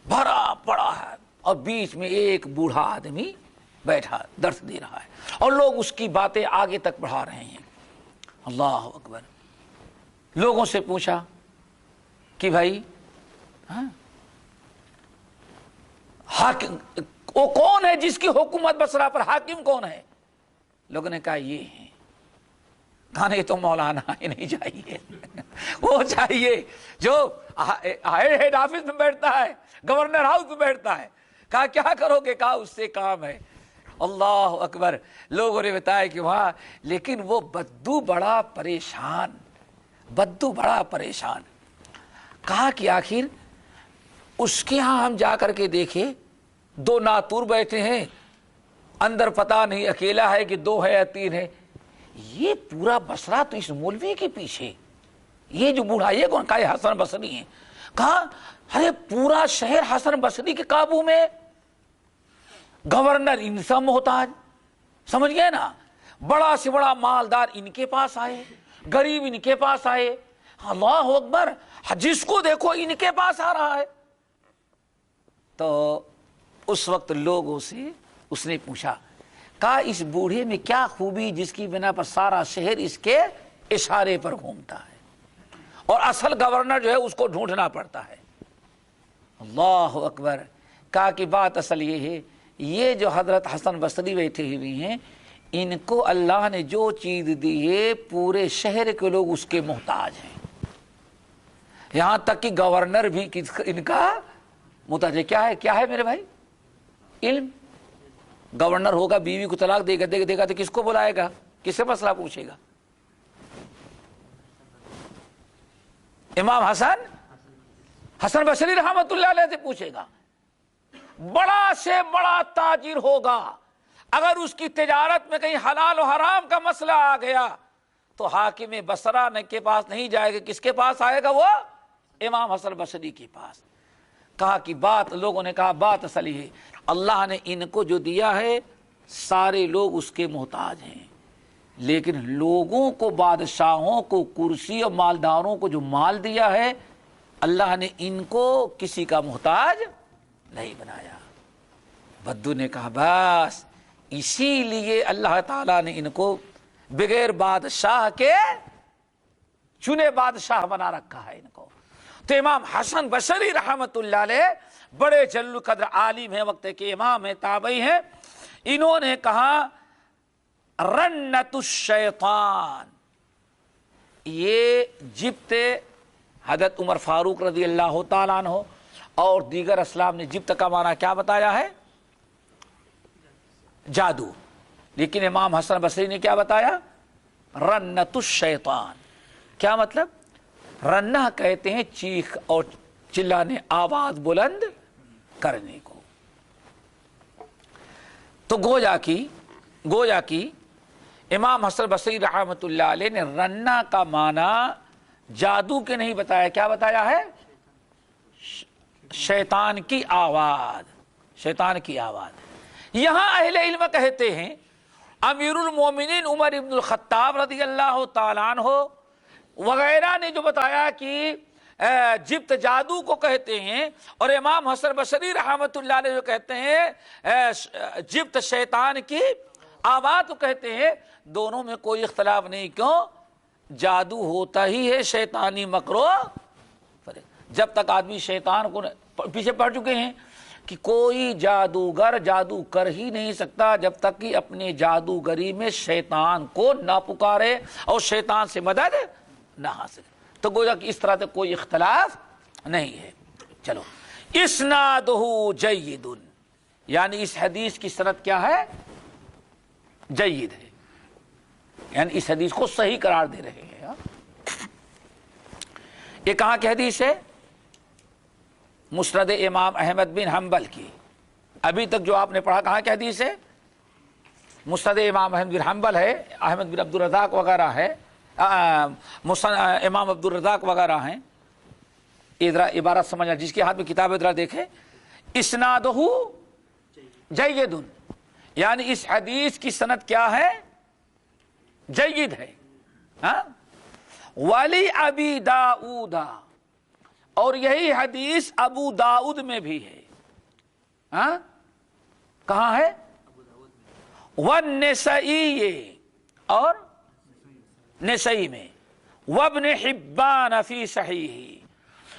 بھرا پڑا ہے، اور بیچ میں ایک بوڑھا آدمی بیٹھا درس دے رہا ہے، اور لوگ اس کی باتیں آگے تک بڑھا رہے ہیں۔ اللہ اکبر۔ لوگوں سے پوچھا کہ بھائی حاکم وہ کون ہے جس کی حکومت بصرہ پر، حاکم کون ہے؟ لوگوں نے کہا یہ ہیں۔ کہاں تو مولانا ہی نہیں چاہیے، وہ چاہیے جو ہیڈ آفس میں بیٹھتا ہے، گورنر ہاؤس میں بیٹھتا ہے۔ کہا کیا کرو گے؟ کہا اس سے کام ہے۔ اللہ اکبر۔ لوگوں نے بتایا کہ وہاں، لیکن وہ بدو بڑا پریشان، بدو بڑا پریشان۔ کہا کہ آخر اس کے ہاں ہم جا کر کے دیکھے، دو ناتور بیٹھے ہیں، اندر پتہ نہیں اکیلا ہے کہ دو ہے یا تین ہے۔ یہ پورا بصرہ تو اس مولوی کے پیچھے، یہ جو بوڑھا یہ کون؟ کہا یہ حسن بصری ہیں۔ کہا ارے پورا شہر حسن بصری کے قابو میں، گورنر ان سے محتاج، سمجھ گئے نا؟ بڑا سے بڑا مالدار ان کے پاس آئے، غریب ان کے پاس آئے۔ اللہ اکبر، جس کو دیکھو ان کے پاس آ رہا ہے۔ تو اس وقت لوگوں سے اس نے پوچھا، کہا اس بوڑھے میں کیا خوبی جس کی بنا پر سارا شہر اس کے اشارے پر گھومتا ہے، اور اصل گورنر جو ہے اس کو ڈھونڈنا پڑتا ہے۔ اللہ اکبر۔ کہا کہ بات اصل یہ ہے، یہ جو حضرت حسن بصری بیٹھے ہوئے ہیں، ان کو اللہ نے جو چیز دی ہے پورے شہر کے لوگ اس کے محتاج ہیں، یہاں تک کہ گورنر بھی ان کا محتاج ہے۔ کیا ہے میرے بھائی؟ علم۔ گورنر ہوگا، بیوی کو طلاق دے گا تو کس کو بلائے گا؟ کس سے مسئلہ پوچھے گا؟ امام حسن بصری رحمت اللہ علیہ سے پوچھے گا۔ بڑا سے بڑا تاجر ہوگا، اگر اس کی تجارت میں کہیں حلال و حرام کا مسئلہ آ گیا تو حاکم بصرہ کے پاس نہیں جائے گا، کس کے پاس آئے گا؟ وہ امام حسن بصری کے پاس۔ کہا کہ بات، لوگوں نے کہا بات صحیح ہے، اللہ نے ان کو جو دیا ہے سارے لوگ اس کے محتاج ہیں، لیکن لوگوں کو، بادشاہوں کو، کرسی اور مالداروں کو جو مال دیا ہے اللہ نے ان کو کسی کا محتاج نہیں بنایا۔ بدو نے کہا بس اسی لیے اللہ تعالیٰ نے ان کو بغیر بادشاہ کے چنے بادشاہ بنا رکھا ہے ان کو۔ تو امام حسن بصری رحمت اللہ علیہ بڑے جل قدر عالم ہیں، وقت کے امام ہیں، تابعی ہیں، انہوں نے کہا رنت الشیطان، یہ جبت حضرت عمر فاروق رضی اللہ تعالیٰ عنہ اور دیگر اسلاف نے جبت کا معنی کیا بتایا ہے؟ جادو، لیکن امام حسن بصری نے کیا بتایا؟ رنت الشیطان۔ کیا مطلب؟ رنہ کہتے ہیں چیخ اور چلانے، آواز بلند کرنے کو۔ تو گویا کی امام حسن بصری رحمت اللہ علیہ نے رنہ کا معنی جادو کے نہیں بتایا، کیا بتایا ہے؟ شیطان کی آواز، شیطان کی آواز۔ یہاں اہل علم کہتے ہیں امیر المومنین عمر ابن الخطاب رضی اللہ تعالیٰ عنہ وغیرہ نے جو بتایا کہ جبت جادو کو کہتے ہیں، اور امام حسن بصری رحمت اللہ علیہ جو کہتے ہیں جبت شیطان کی آواز کو کہتے ہیں، دونوں میں کوئی اختلاف نہیں۔ کیوں؟ جادو ہوتا ہی ہے شیطانی مکرو، جب تک آدمی شیطان کو پیچھے پڑ چکے ہیں کہ کوئی جادوگر جادو کر ہی نہیں سکتا جب تک کہ اپنے جادوگری میں شیطان کو نہ پکارے اور شیطان سے مدد نہ حاصل۔ تو گویا کہ اس طرح سے کوئی اختلاف نہیں ہے۔ چلو، اسنادہ جید، یعنی اس حدیث کی سند کیا ہے؟ جید ہے، یعنی اس حدیث کو صحیح قرار دے رہے ہیں۔ یہ کہاں کی حدیث ہے؟ مسند امام احمد بن حنبل کی۔ ابھی تک جو آپ نے پڑھا کہاں کی حدیث ہے؟ مسند امام احمد بن حنبل ہے، احمد بن عبد الرزاق وغیرہ ہے، امام عبد الرزاق وغیرہ ہیں۔ ادھر عبارت سمجھنا، جس کے ہاتھ میں کتاب ادھر دیکھے، اسنادہ جید، یعنی اس حدیث کی سند کیا ہے؟ جید ہے۔ ولی ابی داؤد، اور یہی حدیث ابو داؤد میں بھی ہے۔ کہاں ہے؟ والنسائی، اور نسائی میں، وابن حبان فی صحیح،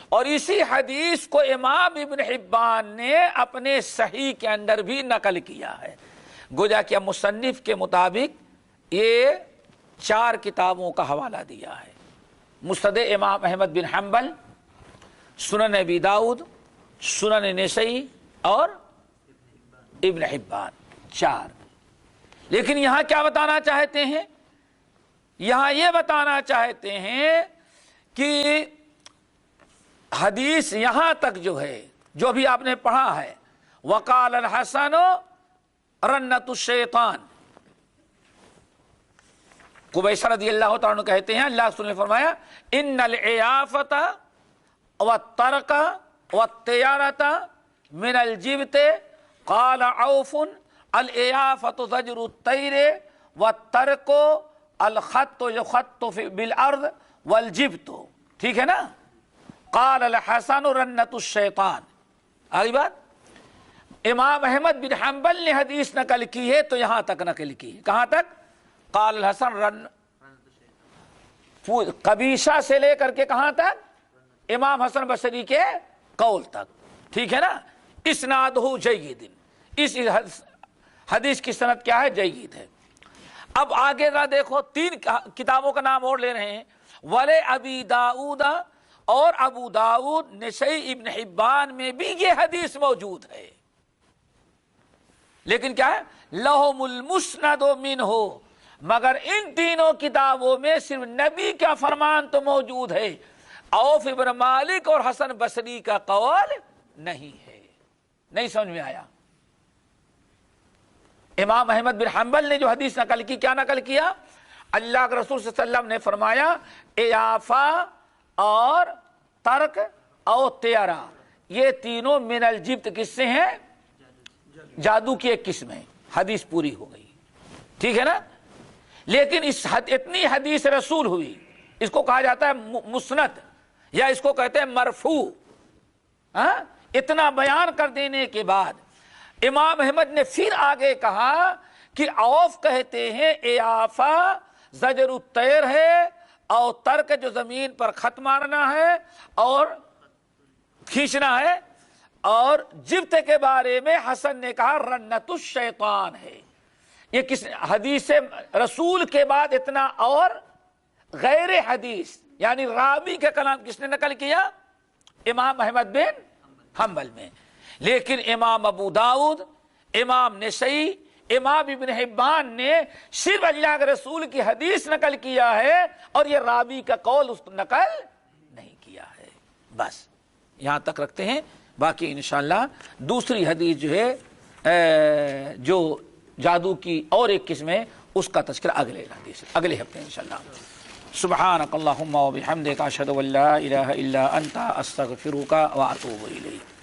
اور اسی حدیث کو امام ابن حبان نے اپنے صحیح کے اندر بھی نقل کیا ہے۔ گویا کہ مصنف کے مطابق یہ 4 کتابوں کا حوالہ دیا ہے: مسند امام احمد بن حنبل، سنن ابی داؤد، سنن نسائی اور ابن حبان، 4۔ لیکن یہاں کیا بتانا چاہتے ہیں؟ یہاں یہ بتانا چاہتے ہیں کہ حدیث یہاں تک جو ہے، جو بھی آپ نے پڑھا ہے، وقال الحسن رنت الشیطان، قبیصہ رضی اللہ تعالیٰ عنہ کہتے ہیں اللہ رسول نے فرمایا ان العیافۃ والطرق والطیارۃ من الجبت، قال عوف العیافۃ زجر الطیر والطرق الخط یخط بالارض والجبت، ٹھیک ہے نا؟ قال الحسن رنت الشیطان۔ آگئی بات؟ امام احمد بن حنبل نے حدیث نقل کی ہے تو یہاں تک نقل کی ہے، کہاں تک؟ قال الحسن قبیصہ سے لے کر کے کہاں تک؟ امام حسن بصری کے قول تک، ٹھیک ہے نا؟ اسنادہ جید، اس حدیث کی سند کیا ہے؟ جید ہے۔ اب آگے ذرا دیکھو، 3 کتابوں کا نام اور لے رہے ہیں، ولی ابی داؤد، اور ابو داؤد، نسائی، ابن حبان میں بھی یہ حدیث موجود ہے، لیکن کیا ہے؟ لہم المسند منہ، مگر ان تینوں کتابوں میں صرف نبی کا فرمان تو موجود ہے، عوف ابن مالک اور حسن بصری کا قول نہیں ہے۔ نہیں سمجھ میں آیا؟ امام احمد بن حنبل نے جو حدیث نقل کی، کیا نقل کیا؟ اللہ کے رسول صلی اللہ علیہ وسلم نے فرمایا اعافہ اور ترک اور تیارہ، یہ تینوں من الجبت کس سے ہیں؟ جادو کی ایک قسم ہے. حدیث پوری ہو گئی. ٹھیک ہے نا. لیکن اتنی حدیث رسول ہوئی, اس کو کہا جاتا ہے مسند, یا اس کو کہتے ہیں مرفوع. اتنا بیان کر دینے کے بعد امام احمد نے پھر آگے کہا کہ عوف کہتے ہیں اعافہ زجر الطیر ہے, اور ترک جو زمین پر خط مارنا ہے اور کھینچنا ہے, اور جبت کے بارے میں حسن نے کہا رنت الشیطان ہے. یہ کس حدیث رسول کے بعد اتنا, اور غیر حدیث یعنی راوی کے کلام کس نے نقل کیا؟ امام احمد بن حنبل میں. لیکن امام ابو داؤد, امام نسائی, امام ابن حبان نے صرف اللہ کے رسول کی حدیث نقل کیا ہے, اور یہ راوی کا قول اس نقل نہیں کیا ہے. بس یہاں تک رکھتے ہیں. باقی انشاءاللہ دوسری حدیث جو ہے جو جادو کی اور ایک قسم ہے, اس کا تذکرہ اگلے ہفتے انشاءاللہ. سبحانک اللہم و بحمدک اشہد ان لا الہ الا انت استغفرک و اتوب الیک.